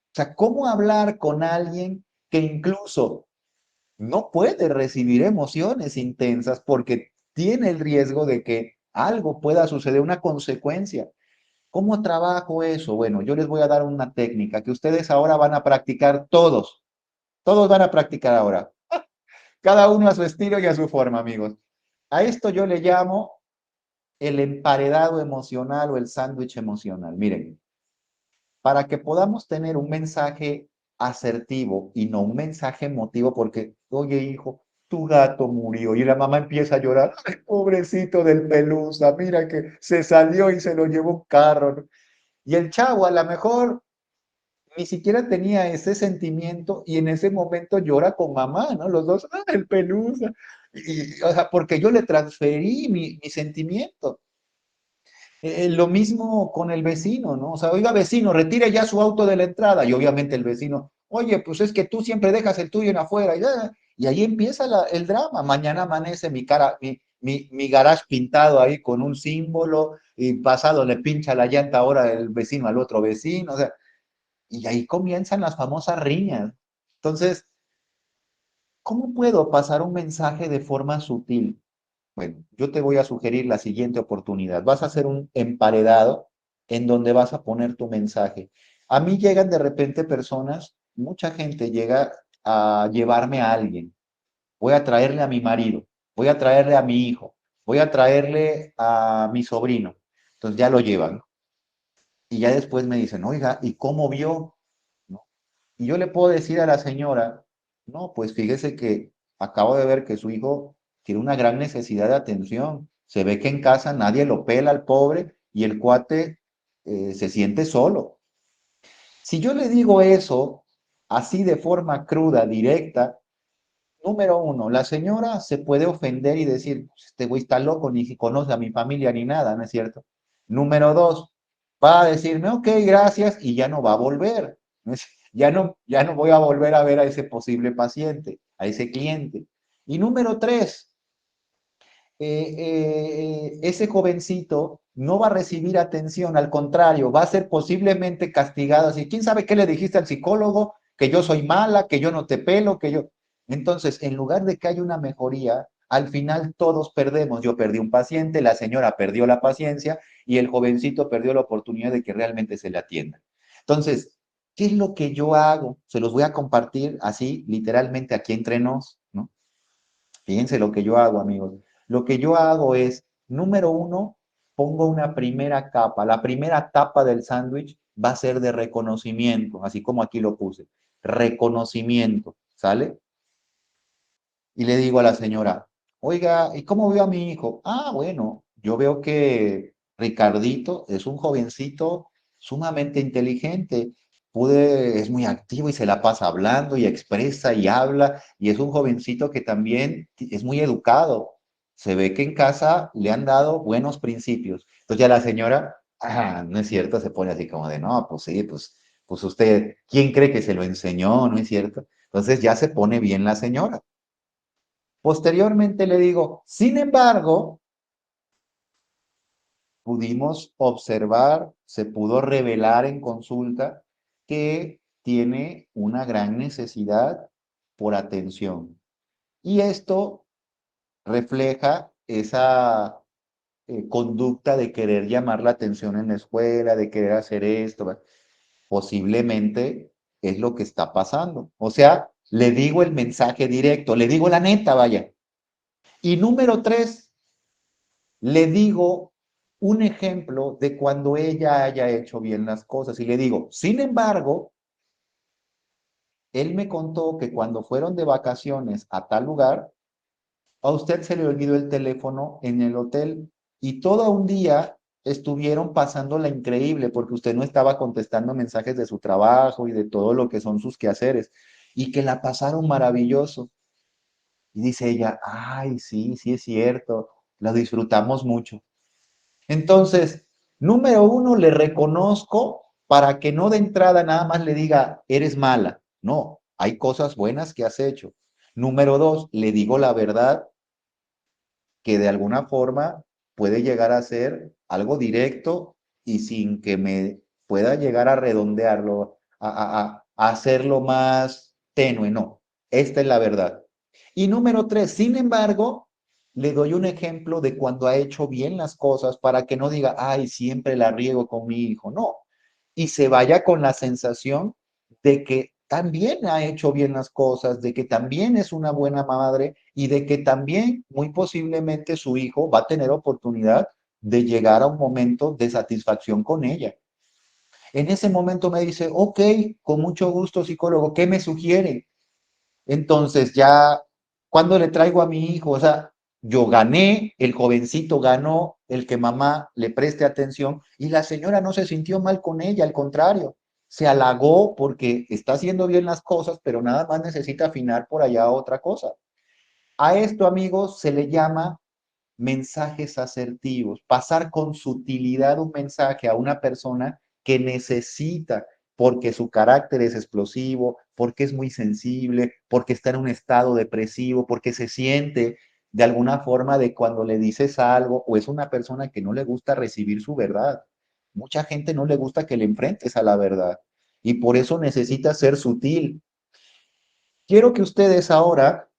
O sea, ¿cómo hablar con alguien que incluso no puede recibir emociones intensas porque tiene el riesgo de que algo pueda suceder, una consecuencia? ¿Cómo trabajo eso? Bueno, yo les voy a dar una técnica que ustedes ahora van a practicar todos. Todos van a practicar ahora. Cada uno a su estilo y a su forma, amigos. A esto yo le llamo el emparedado emocional o el sándwich emocional. Miren, para que podamos tener un mensaje asertivo y no un mensaje emotivo, porque, oye, hijo, tu gato murió y la mamá empieza a llorar, ay, pobrecito del pelusa, mira que se salió y se lo llevó un carro, ¿no? Y el chavo a lo mejor ni siquiera tenía ese sentimiento y en ese momento llora con mamá, ¿no? Los dos, ah, el pelusa. O sea, porque yo le transferí mi sentimiento. Lo mismo con el vecino, ¿no? O sea, oiga, vecino, retire ya su auto de la entrada. Y obviamente el vecino, oye, pues es que tú siempre dejas el tuyo en afuera. Y ahí empieza el drama. Mañana amanece mi garage pintado ahí con un símbolo y pasado le pincha la llanta ahora el vecino al otro vecino. O sea, y ahí comienzan las famosas riñas. Entonces, ¿cómo puedo pasar un mensaje de forma sutil? Bueno, yo te voy a sugerir la siguiente oportunidad. Vas a hacer un emparedado en donde vas a poner tu mensaje. A mí llegan de repente personas, mucha gente llega a llevarme a alguien. Voy a traerle a mi marido, voy a traerle a mi hijo, voy a traerle a mi sobrino. Entonces ya lo llevan. Y ya después me dicen, oiga, ¿y cómo vio? ¿No? Y yo le puedo decir a la señora, no, pues fíjese que acabo de ver que su hijo tiene una gran necesidad de atención. Se ve que en casa nadie lo pela al pobre y el cuate se siente solo. Si yo le digo eso así de forma cruda, directa, número uno, la señora se puede ofender y decir, "Pues, este güey está loco, ni si conoce a mi familia ni nada, ¿no es cierto? Número dos, va a decirme, ok, gracias, y ya no va a volver. ¿No es? Ya no voy a volver a ver a ese posible paciente, a ese cliente. Y número tres, ese jovencito no va a recibir atención, al contrario, va a ser posiblemente castigado. Así, ¿quién sabe qué le dijiste al psicólogo? Que yo soy mala, que yo no te pelo, que yo... Entonces, en lugar de que haya una mejoría, al final todos perdemos. Yo perdí un paciente, la señora perdió la paciencia y el jovencito perdió la oportunidad de que realmente se le atienda. Entonces, ¿qué es lo que yo hago? Se los voy a compartir así, literalmente aquí entre nos, ¿no? Fíjense lo que yo hago, amigos. Lo que yo hago es, número uno, pongo una primera capa. La primera capa del sándwich va a ser de reconocimiento, así como aquí lo puse. Reconocimiento, ¿sale? Y le digo a la señora, oiga, ¿y cómo veo a mi hijo? Ah, bueno, yo veo que Ricardito es un jovencito sumamente inteligente. Es muy activo y se la pasa hablando y expresa y habla, y es un jovencito que también es muy educado. Se ve que en casa le han dado buenos principios. Entonces ya la señora, ah, no es cierto, se pone así como de, no, pues sí, pues usted, ¿quién cree que se lo enseñó? ¿No es cierto? Entonces ya se pone bien la señora. Posteriormente le digo, sin embargo, pudimos observar, se pudo revelar en consulta que tiene una gran necesidad por atención. Y esto refleja esa conducta de querer llamar la atención en la escuela, de querer hacer esto. ¿Va? Posiblemente es lo que está pasando. O sea, le digo el mensaje directo, le digo la neta, vaya. Y número tres, le digo un ejemplo de cuando ella haya hecho bien las cosas y le digo, sin embargo, él me contó que cuando fueron de vacaciones a tal lugar, a usted se le olvidó el teléfono en el hotel y todo un día estuvieron pasándola increíble porque usted no estaba contestando mensajes de su trabajo y de todo lo que son sus quehaceres y que la pasaron maravilloso. Y dice ella, ay, sí, sí es cierto, la disfrutamos mucho. Entonces, número uno, le reconozco para que no de entrada nada más le diga, eres mala. No, hay cosas buenas que has hecho. Número dos, le digo la verdad que de alguna forma puede llegar a ser algo directo y sin que me pueda llegar a redondearlo, a hacerlo más tenue. No, esta es la verdad. Y número tres, sin embargo, le doy un ejemplo de cuando ha hecho bien las cosas para que no diga, ay, siempre la riego con mi hijo. No. Y se vaya con la sensación de que también ha hecho bien las cosas, de que también es una buena madre y de que también muy posiblemente su hijo va a tener oportunidad de llegar a un momento de satisfacción con ella. En ese momento me dice, ok, con mucho gusto, psicólogo, ¿qué me sugiere? Entonces ya, cuando le traigo a mi hijo, o sea, yo gané, el jovencito ganó, el que mamá le preste atención y la señora no se sintió mal con ella, al contrario, se halagó porque está haciendo bien las cosas, pero nada más necesita afinar por allá otra cosa. A esto, amigos, se le llama mensajes asertivos, pasar con sutilidad un mensaje a una persona que necesita, porque su carácter es explosivo, porque es muy sensible, porque está en un estado depresivo, porque se siente de alguna forma de cuando le dices algo o es una persona que no le gusta recibir su verdad. Mucha gente no le gusta que le enfrentes a la verdad y por eso necesita ser sutil. Quiero que ustedes ahora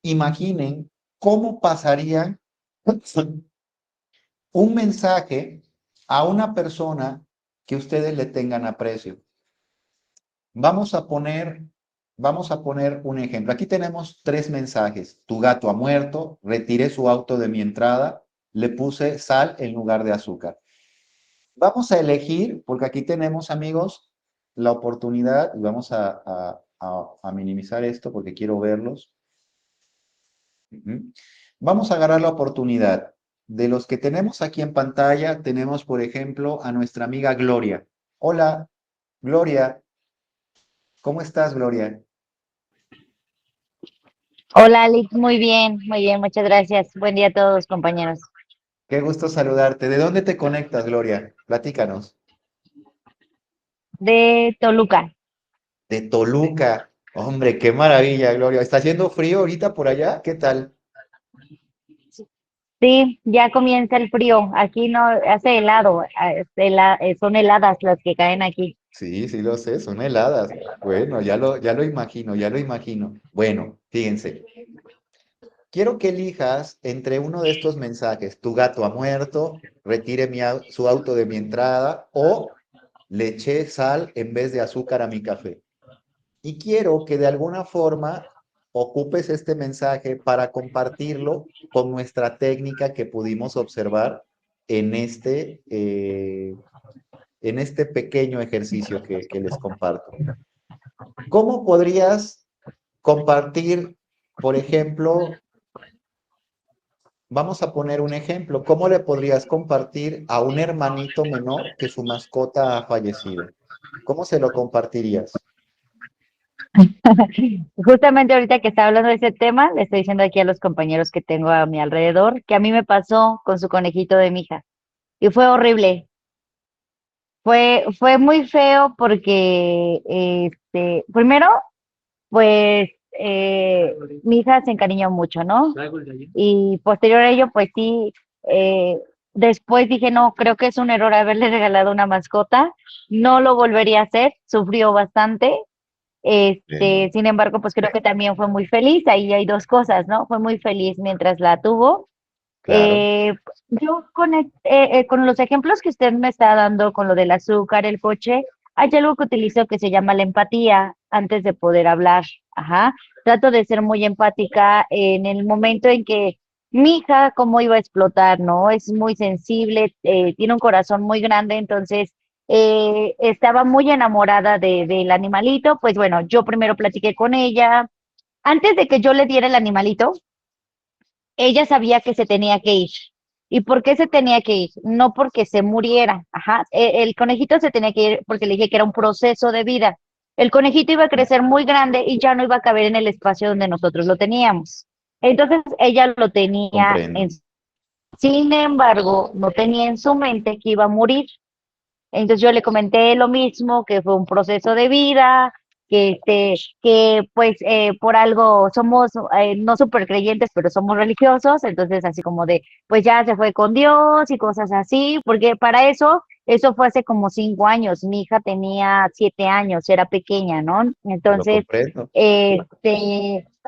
imaginen cómo pasarían un mensaje a una persona que ustedes le tengan aprecio. Vamos a poner, vamos a poner un ejemplo. Aquí tenemos tres mensajes. Tu gato ha muerto, retiré su auto de mi entrada, le puse sal en lugar de azúcar. Vamos a elegir, porque aquí tenemos, amigos, la oportunidad, y vamos a minimizar esto porque quiero verlos. Ujú. Vamos a agarrar la oportunidad. De los que tenemos aquí en pantalla, tenemos, por ejemplo, a nuestra amiga Gloria. Hola, Gloria. ¿Cómo estás, Gloria? Hola, Alex, muy bien, muchas gracias. Buen día a todos, compañeros. Qué gusto saludarte. ¿De dónde te conectas, Gloria? Platícanos. De Toluca. De Toluca. Hombre, qué maravilla, Gloria. ¿Está haciendo frío ahorita por allá? ¿Qué tal? Sí, ya comienza el frío. Aquí no hace helado, son heladas las que caen aquí. Sí, sí lo sé, son heladas. Bueno, ya lo imagino, ya lo imagino. Bueno, fíjense. Quiero que elijas entre uno de estos mensajes, tu gato ha muerto, retire su auto de mi entrada o le eché sal en vez de azúcar a mi café. Y quiero que de alguna forma ocupes este mensaje para compartirlo con nuestra técnica que pudimos observar en este pequeño ejercicio que les comparto. ¿Cómo podrías compartir, por ejemplo, vamos a poner un ejemplo. ¿Cómo le podrías compartir a un hermanito menor que su mascota ha fallecido? ¿Cómo se lo compartirías? Justamente ahorita que está hablando de ese tema, le estoy diciendo aquí a los compañeros que tengo a mi alrededor que a mí me pasó con su conejito de mi hija. Y fue horrible. Fue muy feo porque, primero, pues mi hija se encariñó mucho, ¿no? Y posterior a ello, pues sí, eh, después dije, no, creo que es un error haberle regalado una mascota, no lo volvería a hacer, sufrió bastante, Entiendo. sin embargo, pues creo que también fue muy feliz, ahí hay dos cosas, ¿no? Fue muy feliz mientras la tuvo. Claro, Yo con los ejemplos que usted me está dando, con lo del azúcar, el coche, hay algo que utilizo que se llama la empatía antes de poder hablar. Ajá. Trato de ser muy empática en el momento en que mi hija, cómo iba a explotar, ¿no? Es muy sensible, tiene un corazón muy grande, entonces estaba muy enamorada del animalito. Pues bueno, yo primero platiqué con ella. Antes de que yo le diera el animalito, ella sabía que se tenía que ir. ¿Y por qué se tenía que ir? No porque se muriera. Ajá. El conejito se tenía que ir porque le dije que era un proceso de vida. El conejito iba a crecer muy grande y ya no iba a caber en el espacio donde nosotros lo teníamos. Entonces ella lo tenía comprendo. sin embargo, no tenía en su mente que iba a morir. Entonces yo le comenté lo mismo, que fue un proceso de vida, que pues por algo somos no súper creyentes, pero somos religiosos, entonces así como de, pues ya se fue con Dios y cosas así, porque para eso fue hace como 5 años, mi hija tenía 7 años, era pequeña, ¿no? Lo Entonces, comprendo.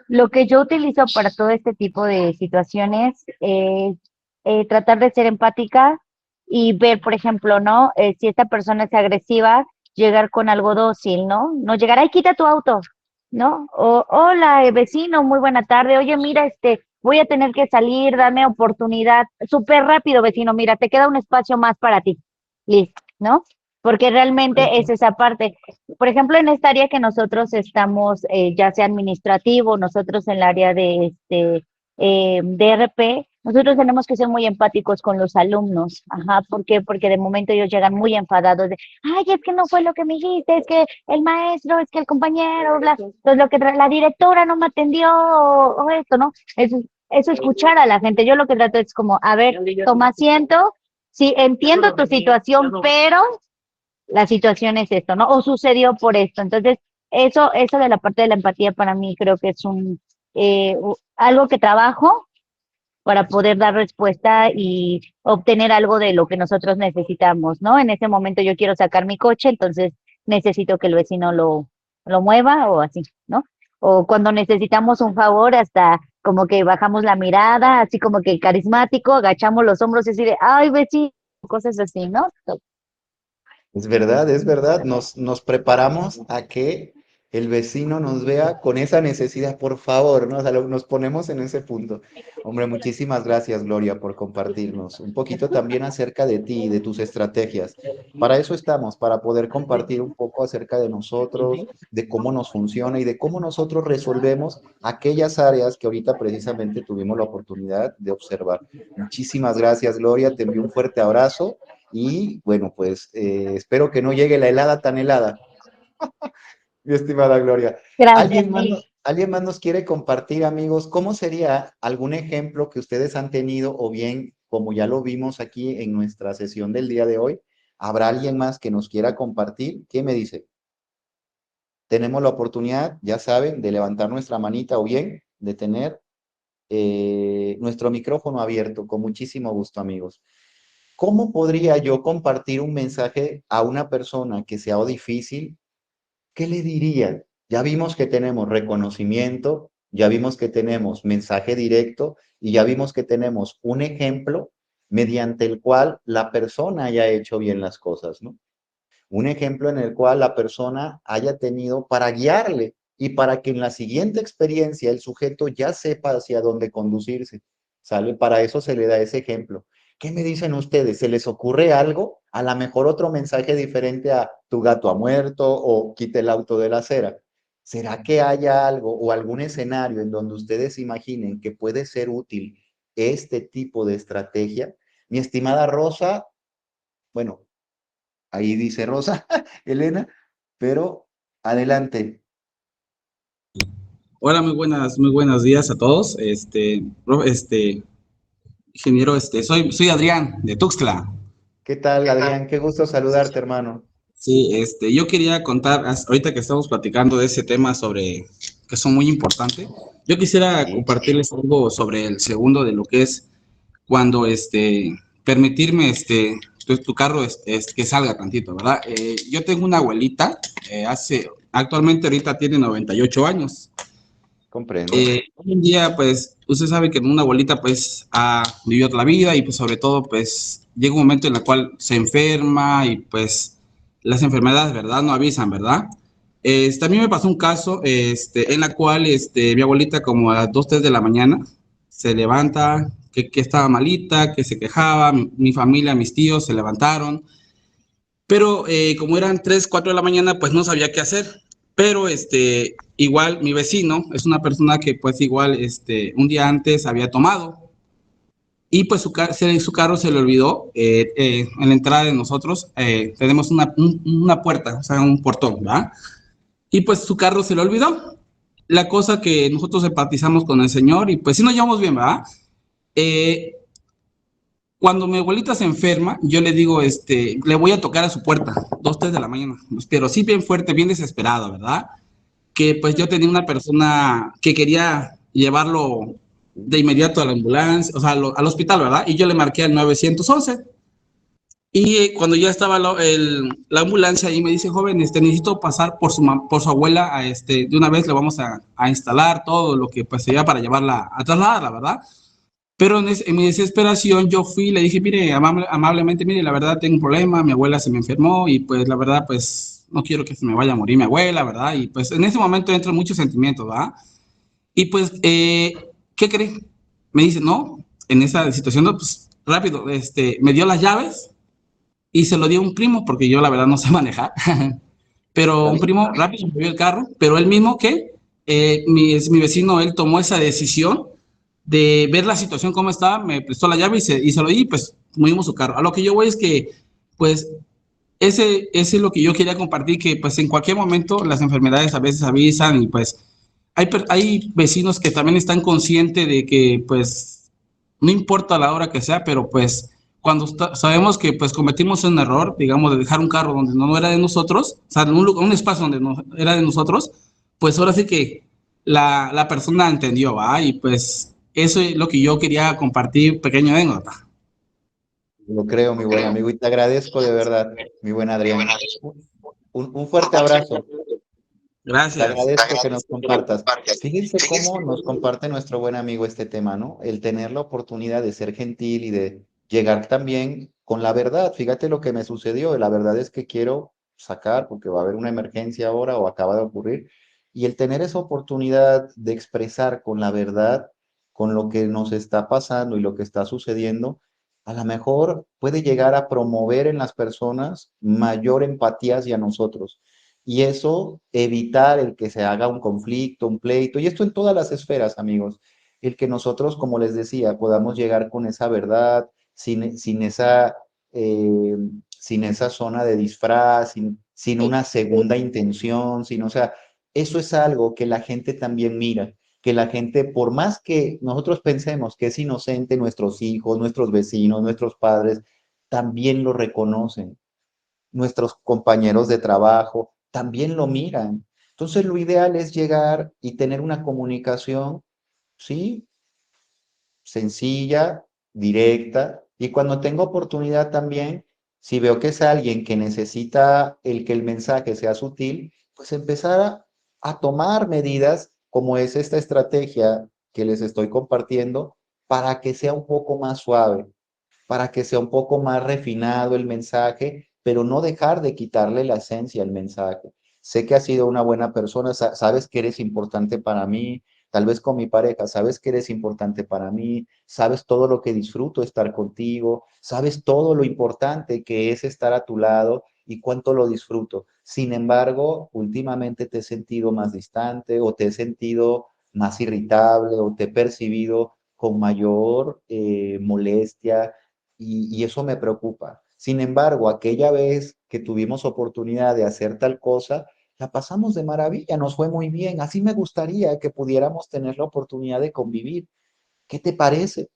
lo que yo utilizo para todo este tipo de situaciones es tratar de ser empática y ver, por ejemplo, ¿no? Si esta persona es agresiva, llegar con algo dócil, ¿no? No llegar, ay, quita tu auto, ¿no? O, hola, vecino, muy buena tarde. Oye, mira, voy a tener que salir, dame oportunidad. Súper rápido, vecino, mira, te queda un espacio más para ti. Listo, ¿no? Porque realmente es esa parte. Por ejemplo, en esta área que nosotros estamos, ya sea administrativo, nosotros en el área de DRP, nosotros tenemos que ser muy empáticos con los alumnos. Ajá, ¿por qué? Porque de momento ellos llegan muy enfadados de, ay, es que no fue lo que me dijiste, es que el maestro, es que el compañero, bla, pues lo que la directora no me atendió, o esto, ¿no? Eso escuchar a la gente. Yo lo que trato es como, a ver, toma asiento, sí, entiendo tu situación, pero la situación es esto, ¿no? O sucedió por esto. Entonces, eso de la parte de la empatía para mí creo que es algo que trabajo para poder dar respuesta y obtener algo de lo que nosotros necesitamos, ¿no? En ese momento yo quiero sacar mi coche, entonces necesito que el vecino lo mueva o así, ¿no? O cuando necesitamos un favor, hasta como que bajamos la mirada, así como que carismático, agachamos los hombros y así de, ay, vecino, cosas así, ¿no? Es verdad, nos preparamos a que el vecino nos vea con esa necesidad, por favor, ¿no? O sea, nos ponemos en ese punto. Hombre, muchísimas gracias, Gloria, por compartirnos un poquito también acerca de ti y de tus estrategias. Para eso estamos, para poder compartir un poco acerca de nosotros, de cómo nos funciona y de cómo nosotros resolvemos aquellas áreas que ahorita precisamente tuvimos la oportunidad de observar. Muchísimas gracias, Gloria, te envío un fuerte abrazo. Y bueno, pues espero que no llegue la helada tan helada, mi estimada Gloria. Gracias. ¿Alguien más nos quiere compartir, amigos? ¿Cómo sería algún ejemplo que ustedes han tenido o bien, como ya lo vimos aquí en nuestra sesión del día de hoy, habrá alguien más que nos quiera compartir? ¿Qué me dice? Tenemos la oportunidad, ya saben, de levantar nuestra manita o bien de tener nuestro micrófono abierto. Con muchísimo gusto, amigos. ¿Cómo podría yo compartir un mensaje a una persona que sea difícil? ¿Qué le diría? Ya vimos que tenemos reconocimiento, ya vimos que tenemos mensaje directo y ya vimos que tenemos un ejemplo mediante el cual la persona haya hecho bien las cosas, ¿no? Un ejemplo en el cual la persona haya tenido para guiarle y para que en la siguiente experiencia el sujeto ya sepa hacia dónde conducirse. ¿Sale? Para eso se le da ese ejemplo. ¿Qué me dicen ustedes? ¿Se les ocurre algo? A lo mejor otro mensaje diferente a tu gato ha muerto o quite el auto de la acera. ¿Será que haya algo o algún escenario en donde ustedes imaginen que puede ser útil este tipo de estrategia? Mi estimada Rosa, bueno, ahí dice Rosa, Elena, pero adelante. Hola, muy buenos días a todos. Ingeniero, soy Adrián de Tuxtla. ¿Qué tal, Adrián? Qué gusto saludarte, hermano. Sí, yo quería contar, ahorita que estamos platicando de ese tema sobre que son muy importantes, yo quisiera Sí, compartirles algo sobre el segundo de lo que es cuando, permitirme, tu carro que salga tantito, ¿verdad? Yo tengo una abuelita, actualmente ahorita tiene 98 años. comprendo. Hoy en día, pues, usted sabe que una abuelita, pues, ha vivido toda la vida y, pues, sobre todo, pues, llega un momento en el cual se enferma y, pues, las enfermedades, ¿verdad? No avisan, ¿verdad? También me pasó un caso, en la cual, mi abuelita como a las 2, 3 de la mañana se levanta, que estaba malita, que se quejaba, mi familia, mis tíos se levantaron, pero como eran 3, 4 de la mañana, pues no sabía qué hacer. Pero igual mi vecino es una persona que pues igual un día antes había tomado y pues su carro se le olvidó en la entrada de nosotros. Tenemos una puerta, o sea, un portón, ¿verdad? Y pues su carro se le olvidó. La cosa que nosotros empatizamos con el señor y pues sí nos llevamos bien, ¿verdad? Eh, Cuando mi abuelita se enferma, yo le digo, le voy a tocar a su puerta, 2, 3 de la mañana, pero sí bien fuerte, bien desesperado, ¿verdad? Que pues yo tenía una persona que quería llevarlo de inmediato a la ambulancia, o sea, al hospital, ¿verdad? Y yo le marqué al 911. Y cuando ya estaba la ambulancia ahí me dice, joven, necesito pasar por su abuela, de una vez le vamos a instalar todo lo que pues sería para llevarla, a trasladarla, ¿verdad? Pero en mi desesperación yo fui y le dije, mire, amablemente, mire, la verdad tengo un problema, mi abuela se me enfermó y pues la verdad pues no quiero que se me vaya a morir mi abuela, ¿verdad? Y pues en ese momento entran muchos sentimientos, ¿verdad? Y pues, ¿qué crees? Me dice, no, en esa situación, no, pues rápido, me dio las llaves y se lo dio a un primo, porque yo la verdad no sé manejar, pero Está un bien. primo rápido me dio el carro, pero él mismo que, mi vecino, él tomó esa decisión de ver la situación como estaba, me prestó la llave y se lo di, y pues movimos su carro. A lo que yo voy es que, pues, ese es lo que yo quería compartir, que pues en cualquier momento las enfermedades a veces avisan y pues hay vecinos que también están conscientes de que pues no importa la hora que sea, pero pues cuando sabemos que pues cometimos un error, digamos, de dejar un carro donde no era de nosotros, o sea, un espacio donde no era de nosotros, pues ahora sí que la persona entendió, ¿va? Y pues eso es lo que yo quería compartir, pequeña anécdota. Lo creo, mi buen amigo, y te agradezco de verdad, mi buen Adrián. Un fuerte abrazo. Te Gracias. agradezco que nos compartas. Fíjense cómo nos comparte nuestro buen amigo este tema, ¿no? El tener la oportunidad de ser gentil y de llegar también con la verdad. Fíjate lo que me sucedió. La verdad es que quiero sacar, porque va a haber una emergencia ahora o acaba de ocurrir. Y el tener esa oportunidad de expresar con la verdad, con lo que nos está pasando y lo que está sucediendo, a lo mejor puede llegar a promover en las personas mayor empatía hacia nosotros y eso evitar el que se haga un conflicto, un pleito, y esto en todas las esferas, amigos, el que nosotros, como les decía, podamos llegar con esa verdad, eh, sin esa zona de disfraz, sin una segunda intención, o sea, eso es algo que la gente también mira, que la gente, por más que nosotros pensemos que es inocente, nuestros hijos, nuestros vecinos, nuestros padres, también lo reconocen nuestros compañeros de trabajo también lo miran. Entonces, lo ideal es llegar y tener una comunicación, ¿sí? Sencilla, directa, y cuando tengo oportunidad también, si veo que es alguien que necesita el que el mensaje sea sutil, pues empezar a tomar medidas como es esta estrategia que les estoy compartiendo para que sea un poco más suave, para que sea un poco más refinado el mensaje, pero no dejar de quitarle la esencia al mensaje. Sé que has sido una buena persona, sabes que eres importante para mí, tal vez con mi pareja, sabes que eres importante para mí, sabes todo lo que disfruto estar contigo, sabes todo lo importante que es estar a tu lado y cuánto lo disfruto. Sin embargo, últimamente te he sentido más distante o te he sentido más irritable o te he percibido con mayor molestia y eso me preocupa. Sin embargo, aquella vez que tuvimos oportunidad de hacer tal cosa, la pasamos de maravilla, nos fue muy bien. Así me gustaría que pudiéramos tener la oportunidad de convivir. ¿Qué te parece?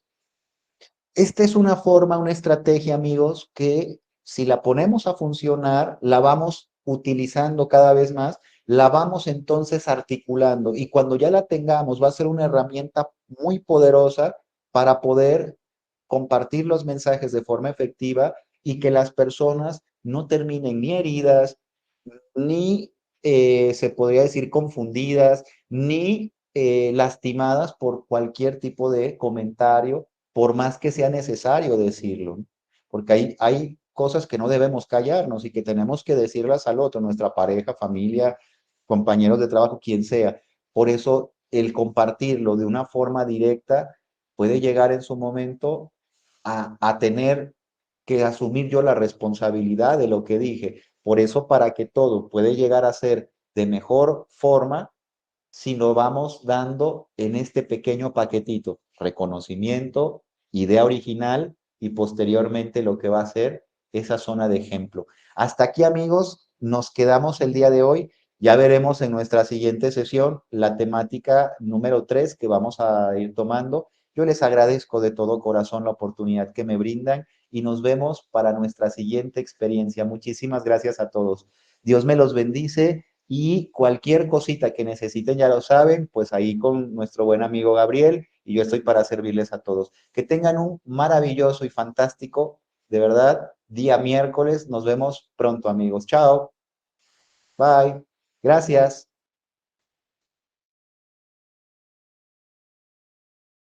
Esta es una forma, una estrategia, amigos, que si la ponemos a funcionar, la vamos utilizando cada vez más, la vamos entonces articulando y cuando ya la tengamos va a ser una herramienta muy poderosa para poder compartir los mensajes de forma efectiva y que las personas no terminen ni heridas, ni se podría decir confundidas, ni lastimadas por cualquier tipo de comentario por más que sea necesario decirlo, porque hay cosas que no debemos callarnos y que tenemos que decirlas al otro, nuestra pareja, familia, compañeros de trabajo, quien sea. Por eso el compartirlo de una forma directa puede llegar en su momento a tener que asumir yo la responsabilidad de lo que dije. Por eso, para que todo puede llegar a ser de mejor forma, si lo vamos dando en este pequeño paquetito, reconocimiento, idea original y posteriormente lo que va a ser esa zona de ejemplo. Hasta aquí, amigos, nos quedamos el día de hoy. Ya veremos en nuestra siguiente sesión la temática número 3 que vamos a ir tomando. Yo les agradezco de todo corazón la oportunidad que me brindan y nos vemos para nuestra siguiente experiencia. Muchísimas gracias a todos. Dios me los bendice y cualquier cosita que necesiten, ya lo saben, pues ahí con nuestro buen amigo Gabriel y yo estoy para servirles a todos. Que tengan un maravilloso y fantástico, de verdad, día miércoles. Nos vemos pronto, amigos. Chao. Bye. Gracias.